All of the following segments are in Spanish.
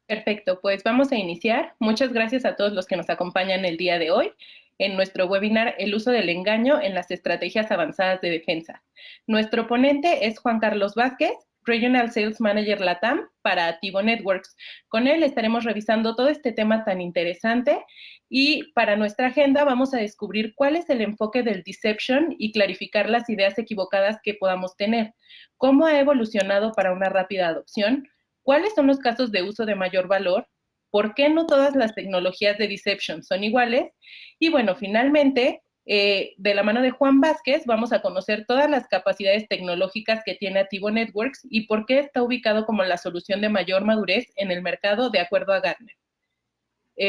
Perfecto, pues vamos a iniciar. Muchas gracias a todos los que nos acompañan el día de hoy en nuestro webinar El uso del engaño en las estrategias avanzadas de defensa. Nuestro ponente es Juan Carlos Vázquez, Regional Sales Manager LATAM para Tivo Networks. Con él estaremos revisando todo este tema tan interesante y para nuestra agenda vamos a descubrir cuál es el enfoque del deception y clarificar las ideas equivocadas que podamos tener, cómo ha evolucionado para una rápida adopción, cuáles son los casos de uso de mayor valor, por qué no todas las tecnologías de deception son iguales y bueno, finalmente, de la mano de Juan Vázquez, vamos a conocer todas las capacidades tecnológicas que tiene Ativo Networks y por qué está ubicado como la solución de mayor madurez en el mercado de acuerdo a Gartner.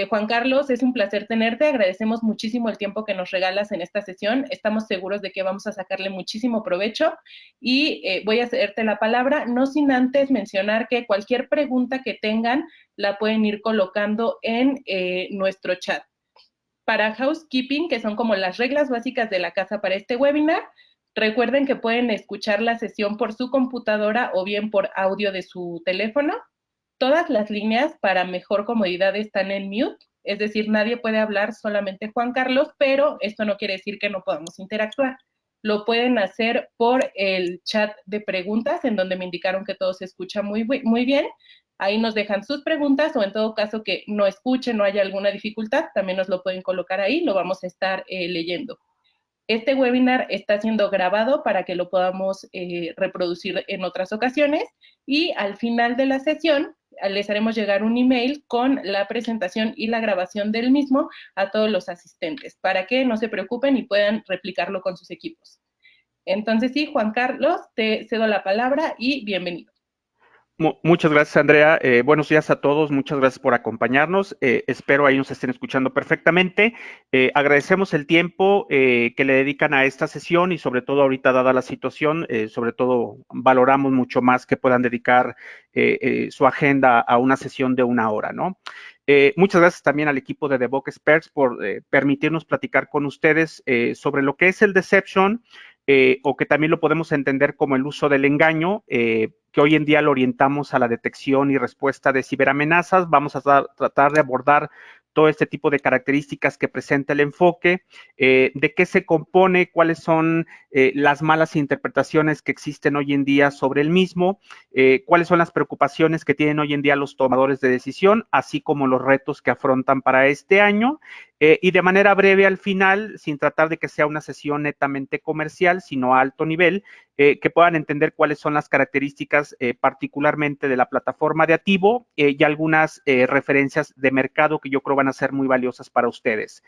Juan Carlos, es un placer tenerte. Agradecemos muchísimo el tiempo que nos regalas en esta sesión. Estamos seguros de que vamos a sacarle muchísimo provecho y voy a cederte la palabra, no sin antes mencionar que cualquier pregunta que tengan la pueden ir colocando en nuestro chat. Para housekeeping, que son como las reglas básicas de la casa para este webinar, recuerden que pueden escuchar la sesión por su computadora o bien por audio de su teléfono. Todas las líneas para mejor comodidad están en mute, es decir, nadie puede hablar, solamente Juan Carlos, pero esto no quiere decir que no podamos interactuar. Lo pueden hacer por el chat de preguntas, en donde me indicaron que todo se escucha muy bien. Ahí nos dejan sus preguntas o en todo caso que no escuchen, no haya alguna dificultad, también nos lo pueden colocar ahí, lo vamos a estar leyendo. Este webinar está siendo grabado para que lo podamos reproducir en otras ocasiones y al final de la sesión les haremos llegar un email con la presentación y la grabación del mismo a todos los asistentes para que no se preocupen y puedan replicarlo con sus equipos. Entonces sí, Juan Carlos, te cedo la palabra y bienvenido. Muchas gracias, Andrea. Buenos días a todos. Muchas gracias por acompañarnos. Espero ahí nos estén escuchando perfectamente. Agradecemos el tiempo que le dedican a esta sesión y sobre todo ahorita, dada la situación, sobre todo valoramos mucho más que puedan dedicar su agenda a una sesión de una hora, ¿no? Muchas gracias también al equipo de The Book Experts por permitirnos platicar con ustedes sobre lo que es el deception, o que también lo podemos entender como el uso del engaño, que hoy en día lo orientamos a la detección y respuesta de ciberamenazas. Vamos a tratar de abordar todo este tipo de características que presenta el enfoque, de qué se compone, cuáles son las malas interpretaciones que existen hoy en día sobre el mismo, cuáles son las preocupaciones que tienen hoy en día los tomadores de decisión, así como los retos que afrontan para este año. Y de manera breve al final, sin tratar de que sea una sesión netamente comercial, sino a alto nivel, que puedan entender cuáles son las características particularmente de la plataforma de Ativo y algunas referencias de mercado que yo creo van a ser muy valiosas para ustedes.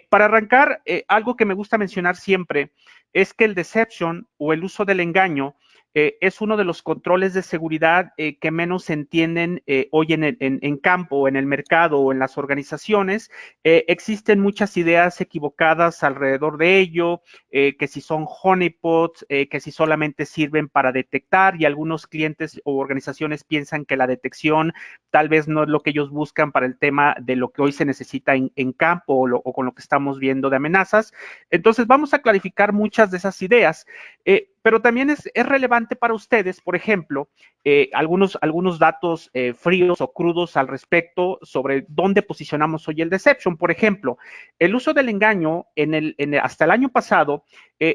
Para arrancar, algo que me gusta mencionar siempre es que el deception o el uso del engaño es uno de los controles de seguridad que menos se entienden hoy en campo, en el mercado o en las organizaciones. Existen muchas ideas equivocadas alrededor de ello, que si son honeypots, que si solamente sirven para detectar, y algunos clientes o organizaciones piensan que la detección tal vez no es lo que ellos buscan para el tema de lo que hoy se necesita en campo o con lo que estamos viendo de amenazas. Entonces vamos a clarificar muchas de esas ideas. Pero también es relevante para ustedes, por ejemplo, algunos datos fríos o crudos al respecto sobre dónde posicionamos hoy el deception. Por ejemplo, el uso del engaño hasta el año pasado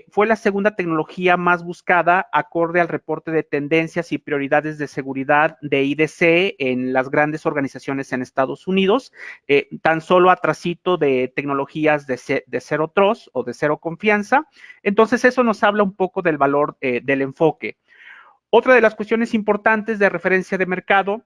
fue la segunda tecnología más buscada acorde al reporte de tendencias y prioridades de seguridad de IDC en las grandes organizaciones en Estados Unidos, tan solo atrasito de tecnologías de Zero Trust o de cero confianza. Entonces eso nos habla un poco del valor del enfoque. Otra de las cuestiones importantes de referencia de mercado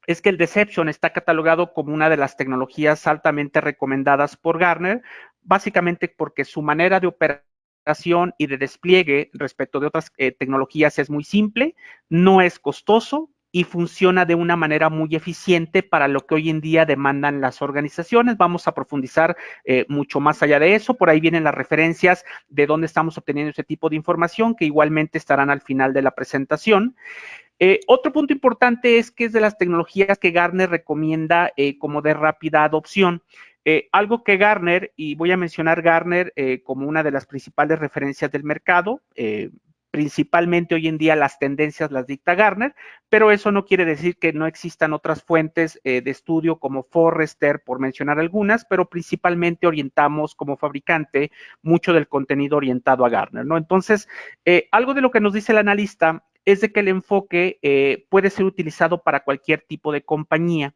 es que el deception está catalogado como una de las tecnologías altamente recomendadas por Gartner, básicamente porque su manera de operación y de despliegue respecto de otras tecnologías es muy simple, no es costoso y funciona de una manera muy eficiente para lo que hoy en día demandan las organizaciones. Vamos a profundizar mucho más allá de eso. Por ahí vienen las referencias de dónde estamos obteniendo ese tipo de información, que igualmente estarán al final de la presentación. Otro punto importante es que es de las tecnologías que Gartner recomienda como de rápida adopción. Algo que Gartner, y voy a mencionar Gartner como una de las principales referencias del mercado, principalmente hoy en día las tendencias las dicta Gartner, pero eso no quiere decir que no existan otras fuentes de estudio como Forrester, por mencionar algunas, pero principalmente orientamos como fabricante mucho del contenido orientado a Gartner, ¿no? Entonces, algo de lo que nos dice el analista es de que el enfoque puede ser utilizado para cualquier tipo de compañía.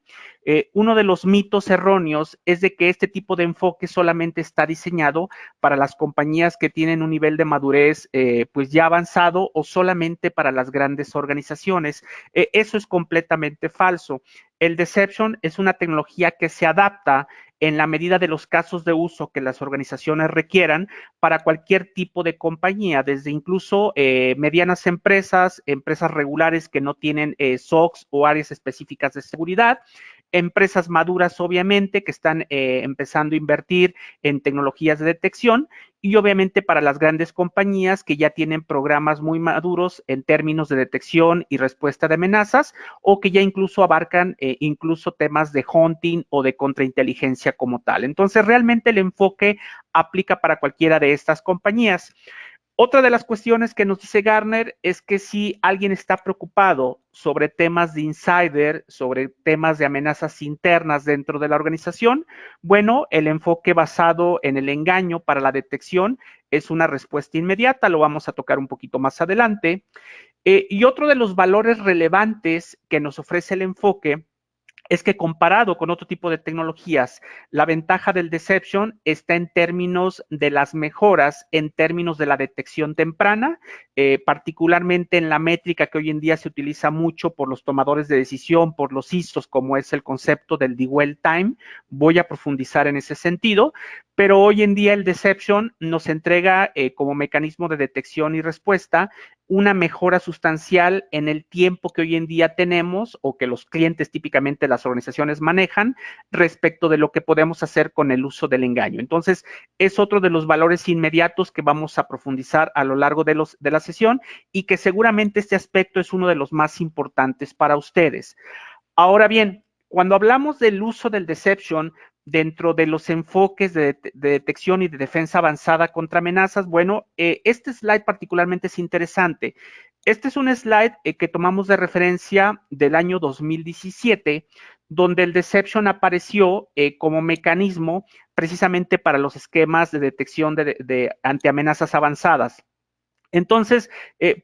Uno de los mitos erróneos es de que este tipo de enfoque solamente está diseñado para las compañías que tienen un nivel de madurez pues ya avanzado o solamente para las grandes organizaciones. Eso es completamente falso. El Deception es una tecnología que se adapta en la medida de los casos de uso que las organizaciones requieran para cualquier tipo de compañía, desde incluso medianas empresas, empresas regulares que no tienen SOCs o áreas específicas de seguridad, empresas maduras, obviamente, que están empezando a invertir en tecnologías de detección y obviamente para las grandes compañías que ya tienen programas muy maduros en términos de detección y respuesta de amenazas o que ya incluso abarcan incluso temas de hunting o de contrainteligencia como tal. Entonces, realmente el enfoque aplica para cualquiera de estas compañías. Otra de las cuestiones que nos dice Gartner es que si alguien está preocupado sobre temas de insider, sobre temas de amenazas internas dentro de la organización, bueno, el enfoque basado en el engaño para la detección es una respuesta inmediata, lo vamos a tocar un poquito más adelante. Y otro de los valores relevantes que nos ofrece el enfoque es que comparado con otro tipo de tecnologías, la ventaja del Deception está en términos de las mejoras, en términos de la detección temprana, particularmente en la métrica que hoy en día se utiliza mucho por los tomadores de decisión, por los ISOs, como es el concepto del dwell time. Voy a profundizar en ese sentido, pero hoy en día el Deception nos entrega como mecanismo de detección y respuesta una mejora sustancial en el tiempo que hoy en día tenemos o que los clientes típicamente las organizaciones manejan respecto de lo que podemos hacer con el uso del engaño. Entonces, es otro de los valores inmediatos que vamos a profundizar a lo largo de la sesión y que seguramente este aspecto es uno de los más importantes para ustedes. Ahora bien, cuando hablamos del uso del Deception dentro de los enfoques de detección y de defensa avanzada contra amenazas, bueno, este slide particularmente es interesante. Este es un slide que tomamos de referencia del año 2017, donde el Deception apareció como mecanismo precisamente para los esquemas de detección de antiamenazas avanzadas. Entonces,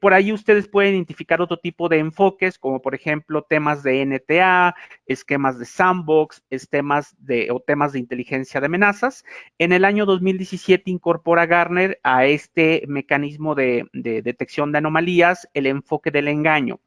por ahí ustedes pueden identificar otro tipo de enfoques, como por ejemplo temas de NTA, esquemas de sandbox, temas de inteligencia de amenazas. En el año 2017 incorpora Gartner a este mecanismo de detección de anomalías el enfoque del engaño.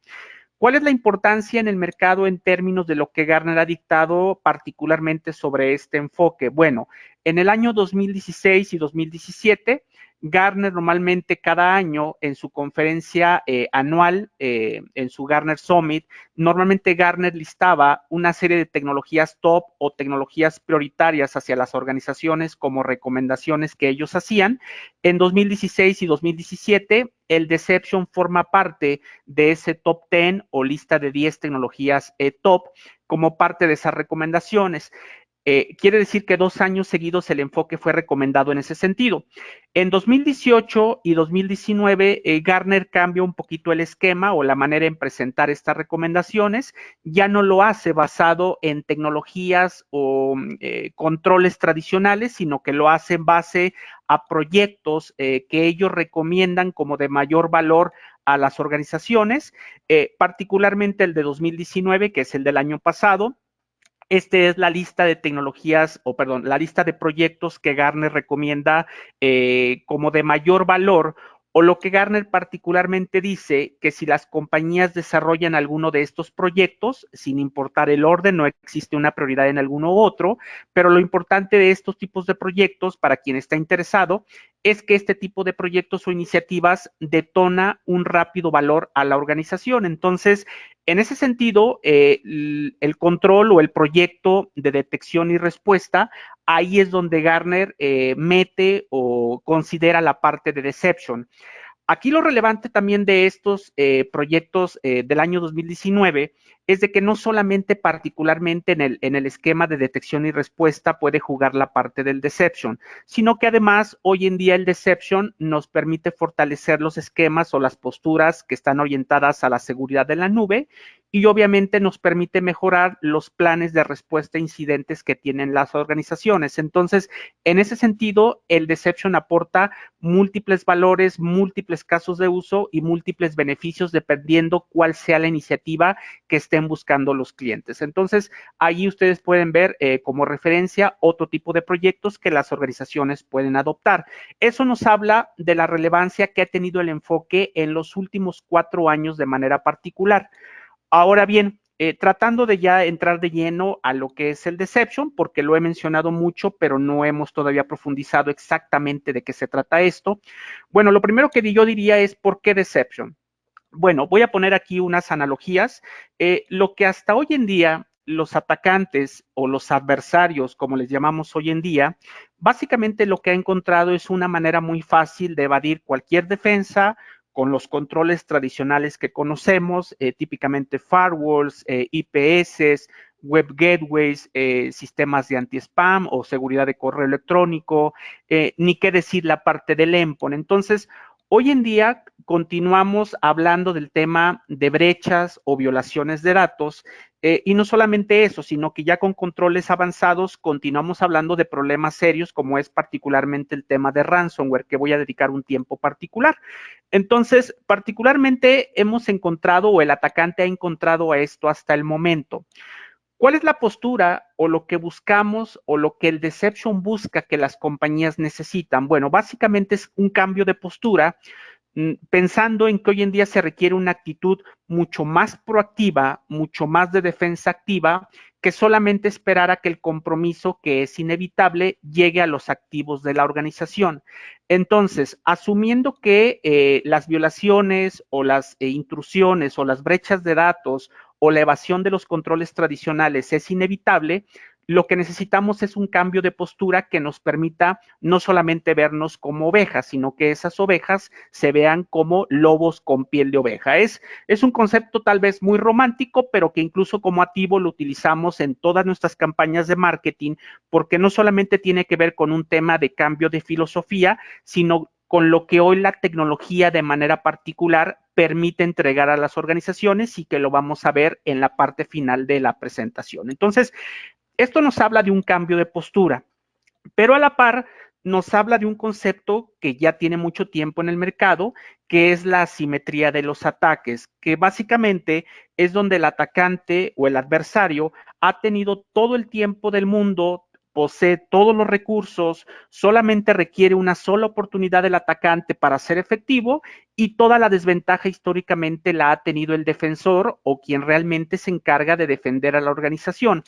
¿Cuál es la importancia en el mercado en términos de lo que Gartner ha dictado particularmente sobre este enfoque? Bueno, en el año 2016 y 2017, Gartner normalmente cada año en su conferencia anual, en su Gartner Summit, normalmente Gartner listaba una serie de tecnologías top o tecnologías prioritarias hacia las organizaciones como recomendaciones que ellos hacían. En 2016 y 2017, el Deception forma parte de ese top 10 o lista de 10 tecnologías top como parte de esas recomendaciones. Quiere decir que 2 años seguidos el enfoque fue recomendado en ese sentido. En 2018 y 2019, Gartner cambia un poquito el esquema o la manera en presentar estas recomendaciones. Ya no lo hace basado en tecnologías o controles tradicionales, sino que lo hace en base a proyectos que ellos recomiendan como de mayor valor a las organizaciones, particularmente el de 2019, que es el del año pasado. Este es la lista de tecnologías, o perdón, la lista de proyectos que Gartner recomienda como de mayor valor, o lo que Gartner particularmente dice, que si las compañías desarrollan alguno de estos proyectos, sin importar el orden, no existe una prioridad en alguno u otro, pero lo importante de estos tipos de proyectos, para quien está interesado, es que este tipo de proyectos o iniciativas detona un rápido valor a la organización. Entonces, en ese sentido, el control o el proyecto de detección y respuesta, ahí es donde Gartner mete o considera la parte de Deception. Aquí lo relevante también de estos proyectos del año 2019 es de que no solamente particularmente en el esquema de detección y respuesta puede jugar la parte del deception, sino que además hoy en día el deception nos permite fortalecer los esquemas o las posturas que están orientadas a la seguridad de la nube y obviamente nos permite mejorar los planes de respuesta a incidentes que tienen las organizaciones. Entonces, en ese sentido, el deception aporta múltiples valores, múltiples casos de uso y múltiples beneficios dependiendo cuál sea la iniciativa que estén buscando los clientes. Entonces, ahí ustedes pueden ver como referencia otro tipo de proyectos que las organizaciones pueden adoptar. Eso nos habla de la relevancia que ha tenido el enfoque en los últimos 4 años de manera particular. Ahora bien, tratando de ya entrar de lleno a lo que es el deception, porque lo he mencionado mucho, pero no hemos todavía profundizado exactamente de qué se trata esto. Bueno, lo primero que yo diría es ¿por qué deception? Bueno, voy a poner aquí unas analogías. Lo que hasta hoy en día los atacantes o los adversarios, como les llamamos hoy en día, básicamente lo que ha encontrado es una manera muy fácil de evadir cualquier defensa con los controles tradicionales que conocemos, típicamente firewalls, IPS, web gateways, sistemas de anti-spam o seguridad de correo electrónico, ni qué decir la parte del endpoint. Entonces, hoy en día continuamos hablando del tema de brechas o violaciones de datos y no solamente eso, sino que ya con controles avanzados continuamos hablando de problemas serios como es particularmente el tema de ransomware, que voy a dedicar un tiempo particular. Entonces, particularmente hemos encontrado o el atacante ha encontrado a esto hasta el momento. ¿Cuál es la postura o lo que buscamos o lo que el deception busca que las compañías necesitan? Bueno, básicamente es un cambio de postura pensando en que hoy en día se requiere una actitud mucho más proactiva, mucho más de defensa activa, que solamente esperar a que el compromiso, que es inevitable, llegue a los activos de la organización. Entonces, asumiendo que las violaciones o las intrusiones o las brechas de datos o la evasión de los controles tradicionales es inevitable, lo que necesitamos es un cambio de postura que nos permita no solamente vernos como ovejas, sino que esas ovejas se vean como lobos con piel de oveja. Es un concepto tal vez muy romántico, pero que incluso como activo lo utilizamos en todas nuestras campañas de marketing, porque no solamente tiene que ver con un tema de cambio de filosofía, sino con lo que hoy la tecnología de manera particular permite entregar a las organizaciones y que lo vamos a ver en la parte final de la presentación. Entonces, esto nos habla de un cambio de postura, pero a la par nos habla de un concepto que ya tiene mucho tiempo en el mercado, que es la asimetría de los ataques, que básicamente es donde el atacante o el adversario ha tenido todo el tiempo del mundo, posee todos los recursos, solamente requiere una sola oportunidad del atacante para ser efectivo y toda la desventaja históricamente la ha tenido el defensor o quien realmente se encarga de defender a la organización.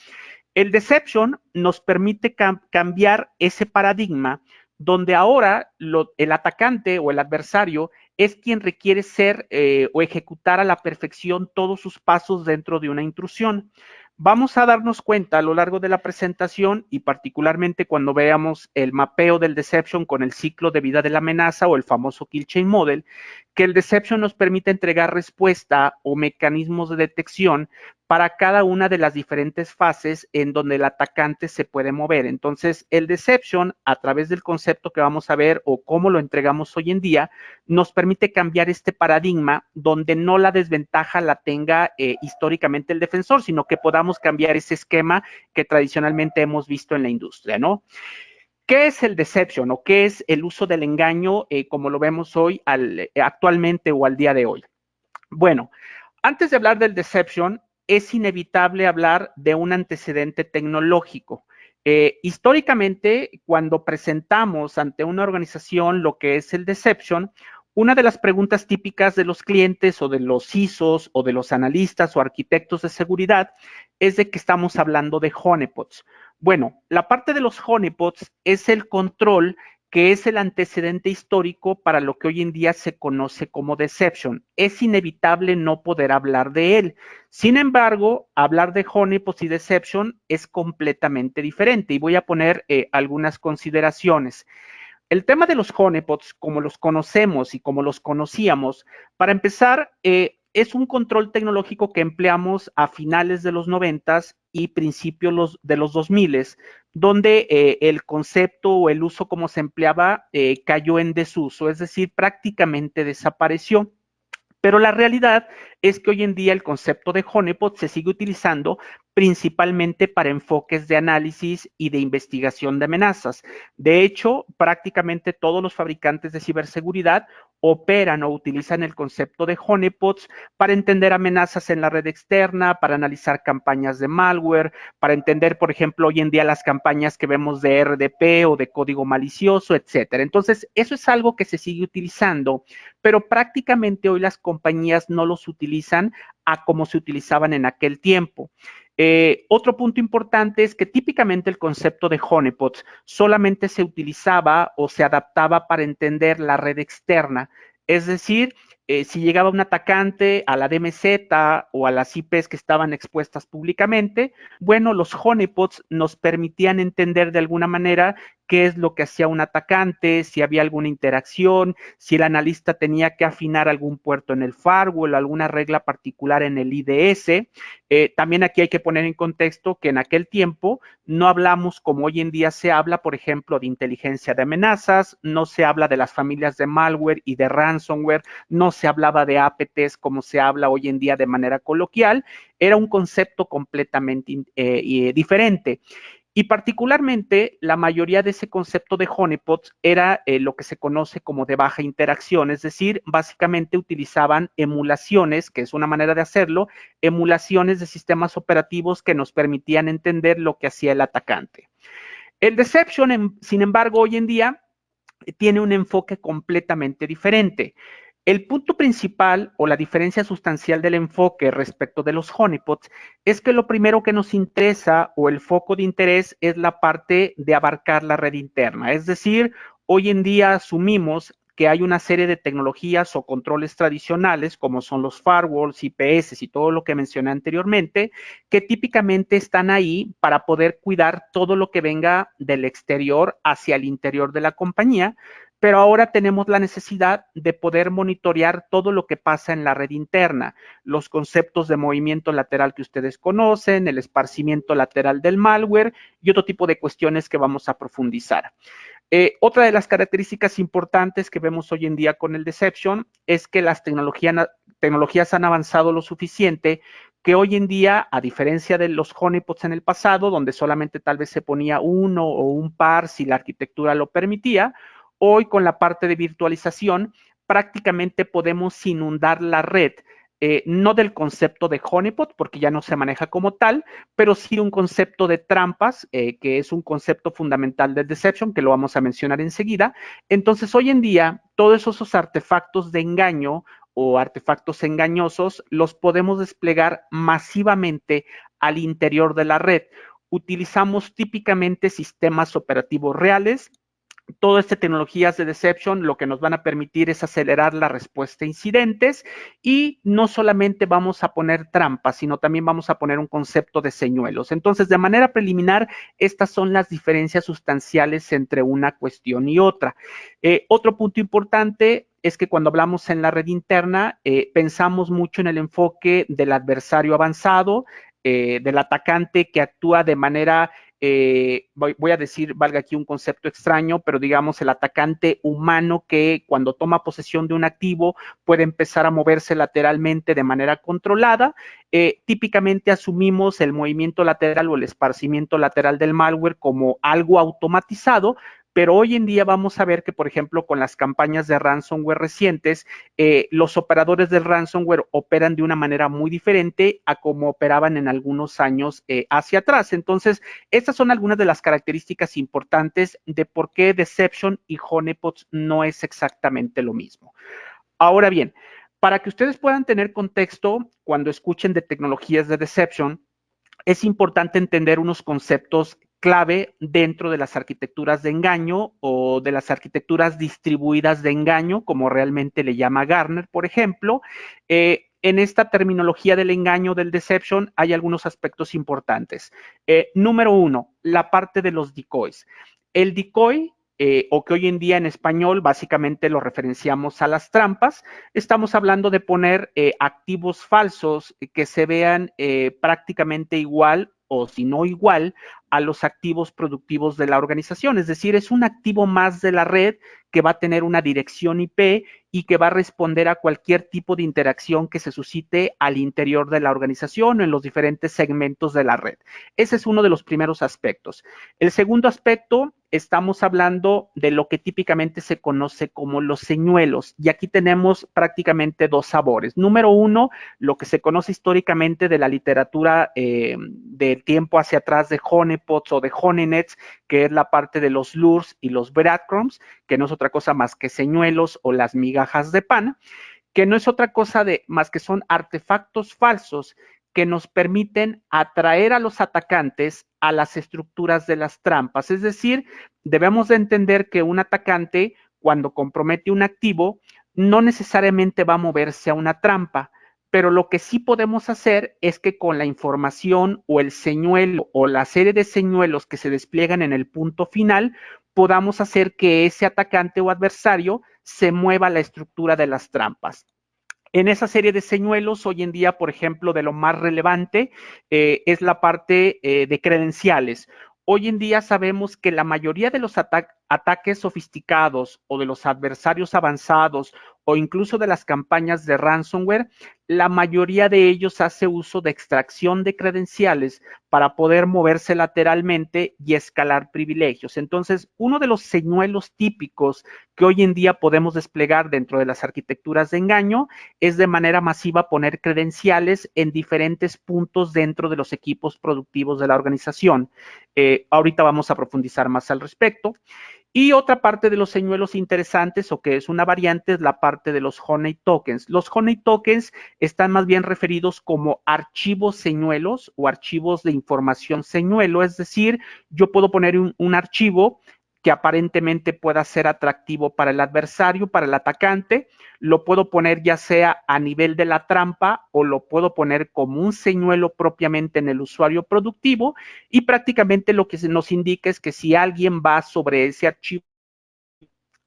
El deception nos permite cambiar ese paradigma donde ahora el atacante o el adversario es quien requiere ser o ejecutar a la perfección todos sus pasos dentro de una intrusión. Vamos a darnos cuenta a lo largo de la presentación y particularmente cuando veamos el mapeo del deception con el ciclo de vida de la amenaza o el famoso kill chain model, que el deception nos permite entregar respuesta o mecanismos de detección para cada una de las diferentes fases en donde el atacante se puede mover. Entonces, el deception, a través del concepto que vamos a ver o cómo lo entregamos hoy en día, nos permite cambiar este paradigma donde no la desventaja la tenga históricamente el defensor, sino que podamos cambiar ese esquema que tradicionalmente hemos visto en la industria, ¿no? ¿Qué es el deception o qué es el uso del engaño como lo vemos hoy actualmente o al día de hoy? Bueno, antes de hablar del deception, es inevitable hablar de un antecedente tecnológico. Históricamente, cuando presentamos ante una organización lo que es el deception, una de las preguntas típicas de los clientes o de los CISOs o de los analistas o arquitectos de seguridad es de que estamos hablando de honeypots. Bueno, la parte de los honeypots es el control que es el antecedente histórico para lo que hoy en día se conoce como deception. Es inevitable no poder hablar de él. Sin embargo, hablar de honeypots y deception es completamente diferente y voy a poner algunas consideraciones. El tema de los honeypots, como los conocemos y como los conocíamos, para empezar, es un control tecnológico que empleamos a finales de los 90 y principios de los 2000, donde el concepto o el uso como se empleaba cayó en desuso, es decir, prácticamente desapareció. Pero la realidad es que hoy en día el concepto de honeypot se sigue utilizando principalmente para enfoques de análisis y de investigación de amenazas. De hecho, prácticamente todos los fabricantes de ciberseguridad operan o utilizan el concepto de honeypots para entender amenazas en la red externa, para analizar campañas de malware, para entender, por ejemplo, hoy en día las campañas que vemos de RDP o de código malicioso, etcétera. Entonces, eso es algo que se sigue utilizando, pero prácticamente hoy las compañías no los utilizan a como se utilizaban en aquel tiempo. Otro punto importante es que típicamente el concepto de honeypots solamente se utilizaba o se adaptaba para entender la red externa, es decir, si llegaba un atacante a la DMZ o a las IPs que estaban expuestas públicamente, bueno, los honeypots nos permitían entender de alguna manera qué es lo que hacía un atacante, si había alguna interacción, si el analista tenía que afinar algún puerto en el firewall, alguna regla particular en el IDS. También aquí hay que poner en contexto que en aquel tiempo no hablamos como hoy en día se habla, por ejemplo, de inteligencia de amenazas, no se habla de las familias de malware y de ransomware, no se hablaba de APTs como se habla hoy en día de manera coloquial, era un concepto completamente diferente. Y particularmente, la mayoría de ese concepto de honeypots era lo que se conoce como de baja interacción, es decir, básicamente utilizaban emulaciones, que es una manera de hacerlo, emulaciones de sistemas operativos que nos permitían entender lo que hacía el atacante. El deception, sin embargo, hoy en día tiene un enfoque completamente diferente. El punto principal o la diferencia sustancial del enfoque respecto de los honeypots es que lo primero que nos interesa o el foco de interés es la parte de abarcar la red interna. Es decir, hoy en día asumimos que hay una serie de tecnologías o controles tradicionales, como son los firewalls, IPS y todo lo que mencioné anteriormente, que típicamente están ahí para poder cuidar todo lo que venga del exterior hacia el interior de la compañía, pero ahora tenemos la necesidad de poder monitorear todo lo que pasa en la red interna, los conceptos de movimiento lateral que ustedes conocen, el esparcimiento lateral del malware y otro tipo de cuestiones que vamos a profundizar. Otra de las características importantes que vemos hoy en día con el Deception es que las tecnologías han avanzado lo suficiente que hoy en día, a diferencia de los honeypots en el pasado, donde solamente tal vez se ponía uno o un par si la arquitectura lo permitía, hoy con la parte de virtualización prácticamente podemos inundar la red, no del concepto de honeypot, porque ya no se maneja como tal, pero sí un concepto de trampas, que es un concepto fundamental del Deception, que lo vamos a mencionar enseguida. Entonces, hoy en día, todos esos artefactos de engaño o artefactos engañosos los podemos desplegar masivamente al interior de la red. Utilizamos típicamente sistemas operativos reales. Todas estas tecnologías de Deception lo que nos van a permitir es acelerar la respuesta a incidentes y no solamente vamos a poner trampas, sino también vamos a poner un concepto de señuelos. Entonces, de manera preliminar, estas son las diferencias sustanciales entre una cuestión y otra. Otro punto importante es que cuando hablamos en la red interna, pensamos mucho en el enfoque del adversario avanzado, del atacante que actúa de manera voy a decir, valga aquí un concepto extraño, pero digamos el atacante humano que cuando toma posesión de un activo puede empezar a moverse lateralmente de manera controlada. Típicamente asumimos el movimiento lateral o el esparcimiento lateral del malware como algo automatizado, pero hoy en día vamos a ver que, por ejemplo, con las campañas de ransomware recientes, los operadores del ransomware operan de una manera muy diferente a como operaban en algunos años hacia atrás. Entonces, estas son algunas de las características importantes de por qué Deception y Honeypots no es exactamente lo mismo. Ahora bien, para que ustedes puedan tener contexto cuando escuchen de tecnologías de Deception, es importante entender unos conceptos clave dentro de las arquitecturas de engaño o de las arquitecturas distribuidas de engaño, como realmente le llama Gartner, por ejemplo. En esta terminología del engaño, del deception, hay algunos aspectos importantes. Número uno, la parte de los decoys. El decoy o que hoy en día en español básicamente lo referenciamos a las trampas, estamos hablando de poner activos falsos que se vean prácticamente igual o si no igual a los activos productivos de la organización. Es decir, es un activo más de la red que va a tener una dirección IP y que va a responder a cualquier tipo de interacción que se suscite al interior de la organización o en los diferentes segmentos de la red. Ese es uno de los primeros aspectos. El segundo aspecto, estamos hablando de lo que típicamente se conoce como los señuelos. Y aquí tenemos prácticamente dos sabores. Número uno, lo que se conoce históricamente de la literatura de tiempo hacia atrás de honeypots o de honeynets, que es la parte de los lures y los breadcrumbs, que no es otra cosa más que señuelos o las migajas de pan, que no es otra cosa más que son artefactos falsos que nos permiten atraer a los atacantes a las estructuras de las trampas. Es decir, debemos de entender que un atacante, cuando compromete un activo, no necesariamente va a moverse a una trampa, pero lo que sí podemos hacer es que con la información o el señuelo o la serie de señuelos que se despliegan en el punto final, podamos hacer que ese atacante o adversario se mueva a la estructura de las trampas. En esa serie de señuelos, hoy en día, por ejemplo, de lo más relevante es la parte de credenciales. Hoy en día sabemos que la mayoría de los ataques sofisticados o de los adversarios avanzados o incluso de las campañas de ransomware, la mayoría de ellos hace uso de extracción de credenciales para poder moverse lateralmente y escalar privilegios. Entonces, uno de los señuelos típicos que hoy en día podemos desplegar dentro de las arquitecturas de engaño es de manera masiva poner credenciales en diferentes puntos dentro de los equipos productivos de la organización. Ahorita vamos a profundizar más al respecto. Y otra parte de los señuelos interesantes o que es una variante es la parte de los honey tokens. Los honey tokens están más bien referidos como archivos señuelos o archivos de información señuelo, es decir, yo puedo poner un archivo que aparentemente pueda ser atractivo para el adversario, para el atacante, lo puedo poner ya sea a nivel de la trampa o lo puedo poner como un señuelo propiamente en el usuario productivo y prácticamente lo que nos indica es que si alguien va sobre ese archivo,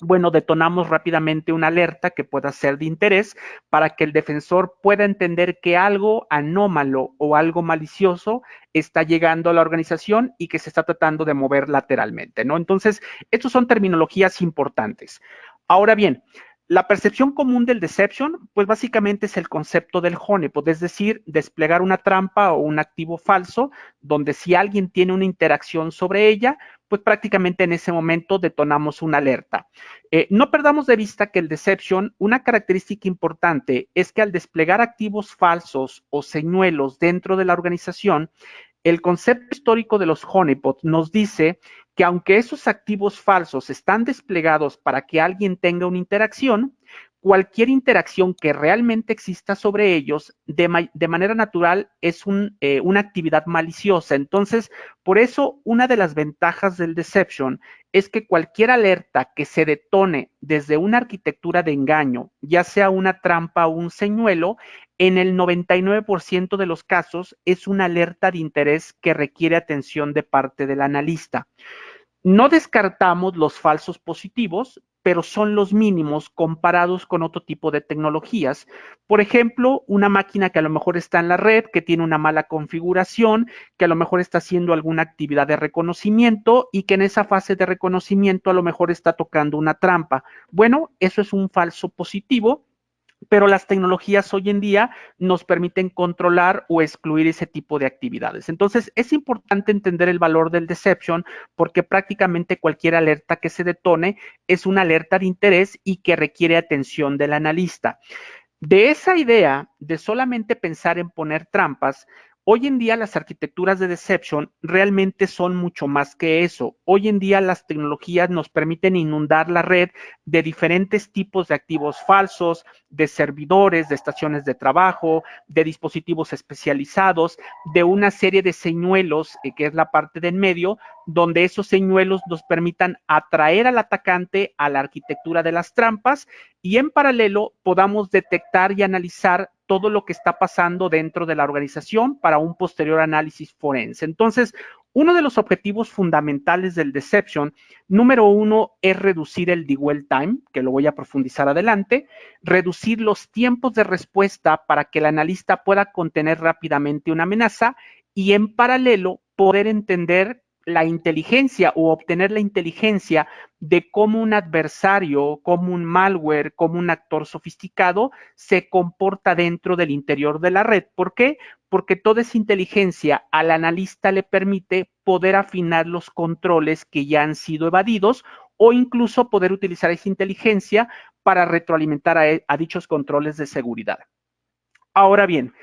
bueno, detonamos rápidamente una alerta que pueda ser de interés para que el defensor pueda entender que algo anómalo o algo malicioso está llegando a la organización y que se está tratando de mover lateralmente, ¿no? Entonces, estas son terminologías importantes. Ahora bien, la percepción común del deception, pues básicamente es el concepto del honeypot, es decir, desplegar una trampa o un activo falso, donde si alguien tiene una interacción sobre ella, pues prácticamente en ese momento detonamos una alerta. No perdamos de vista que el deception, una característica importante es que al desplegar activos falsos o señuelos dentro de la organización, el concepto histórico de los honeypots nos dice que aunque esos activos falsos están desplegados para que alguien tenga una interacción, cualquier interacción que realmente exista sobre ellos de manera natural es una actividad maliciosa. Entonces, por eso, una de las ventajas del deception es que cualquier alerta que se detone desde una arquitectura de engaño, ya sea una trampa o un señuelo, en el 99% de los casos es una alerta de interés que requiere atención de parte del analista. No descartamos los falsos positivos, pero son los mínimos comparados con otro tipo de tecnologías. Por ejemplo, una máquina que a lo mejor está en la red, que tiene una mala configuración, que a lo mejor está haciendo alguna actividad de reconocimiento y que en esa fase de reconocimiento a lo mejor está tocando una trampa. Bueno, eso es un falso positivo, pero las tecnologías hoy en día nos permiten controlar o excluir ese tipo de actividades. Entonces, es importante entender el valor del deception porque prácticamente cualquier alerta que se detone es una alerta de interés y que requiere atención del analista. De esa idea de solamente pensar en poner trampas, hoy en día las arquitecturas de deception realmente son mucho más que eso. Hoy en día las tecnologías nos permiten inundar la red de diferentes tipos de activos falsos, de servidores, de estaciones de trabajo, de dispositivos especializados, de una serie de señuelos, que es la parte del medio, donde esos señuelos nos permitan atraer al atacante a la arquitectura de las trampas y en paralelo podamos detectar y analizar todo lo que está pasando dentro de la organización para un posterior análisis forense. Entonces, uno de los objetivos fundamentales del deception, número uno, es reducir el dwell time, que lo voy a profundizar adelante, reducir los tiempos de respuesta para que el analista pueda contener rápidamente una amenaza y en paralelo poder entender la inteligencia o obtener la inteligencia de cómo un adversario, cómo un malware, cómo un actor sofisticado se comporta dentro del interior de la red. ¿Por qué? Porque toda esa inteligencia al analista le permite poder afinar los controles que ya han sido evadidos o incluso poder utilizar esa inteligencia para retroalimentar a dichos controles de seguridad. Ahora bien,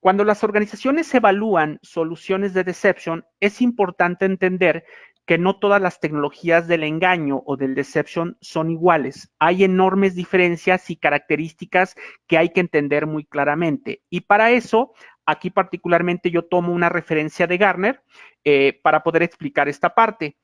cuando las organizaciones evalúan soluciones de deception, es importante entender que no todas las tecnologías del engaño o del deception son iguales. Hay enormes diferencias y características que hay que entender muy claramente. Y para eso, aquí particularmente yo tomo una referencia de Gartner para poder explicar esta parte.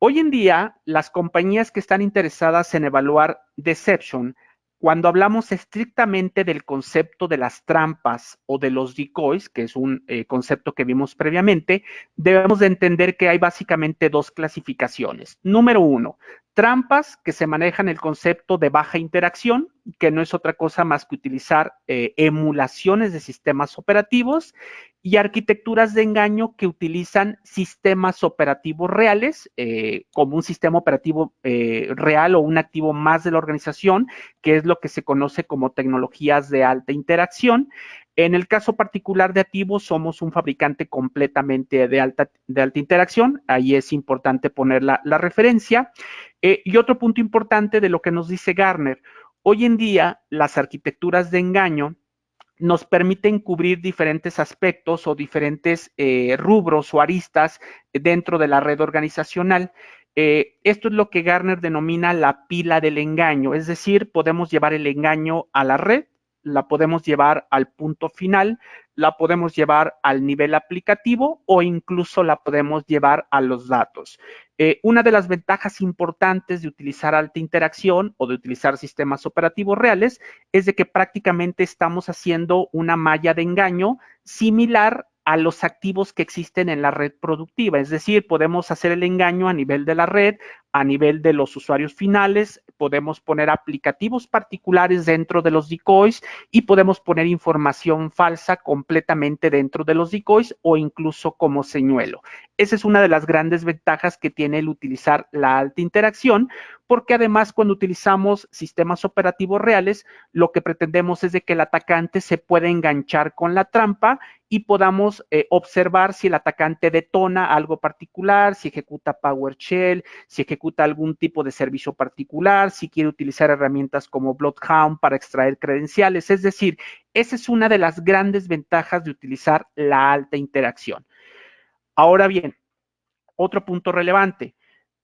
Hoy en día, las compañías que están interesadas en evaluar deception, cuando hablamos estrictamente del concepto de las trampas o de los decoys, que es un concepto que vimos previamente, debemos de entender que hay básicamente dos clasificaciones. Número uno, trampas que se manejan el concepto de baja interacción, que no es otra cosa más que utilizar emulaciones de sistemas operativos y arquitecturas de engaño que utilizan sistemas operativos reales, como un sistema operativo real o un activo más de la organización, que es lo que se conoce como tecnologías de alta interacción. En el caso particular de Ativo, somos un fabricante completamente de alta interacción. Ahí es importante poner la referencia. Y otro punto importante de lo que nos dice Gartner, hoy en día las arquitecturas de engaño nos permiten cubrir diferentes aspectos o diferentes rubros o aristas dentro de la red organizacional. Esto es lo que Gartner denomina la pila del engaño, es decir, podemos llevar el engaño a la red, la podemos llevar al punto final, la podemos llevar al nivel aplicativo o incluso la podemos llevar a los datos. Una de las ventajas importantes de utilizar alta interacción o de utilizar sistemas operativos reales es de que prácticamente estamos haciendo una malla de engaño similar a los activos que existen en la red productiva. Es decir, podemos hacer el engaño a nivel de la red, a nivel de los usuarios finales, podemos poner aplicativos particulares dentro de los decoys y podemos poner información falsa completamente dentro de los decoys o incluso como señuelo. Esa es una de las grandes ventajas que tiene el utilizar la alta interacción, porque además cuando utilizamos sistemas operativos reales, lo que pretendemos es de que el atacante se pueda enganchar con la trampa y podamos observar si el atacante detona algo particular, si ejecuta PowerShell, si ejecuta algún tipo de servicio particular, si quiere utilizar herramientas como Bloodhound para extraer credenciales. Es decir, esa es una de las grandes ventajas de utilizar la alta interacción. Ahora bien, otro punto relevante.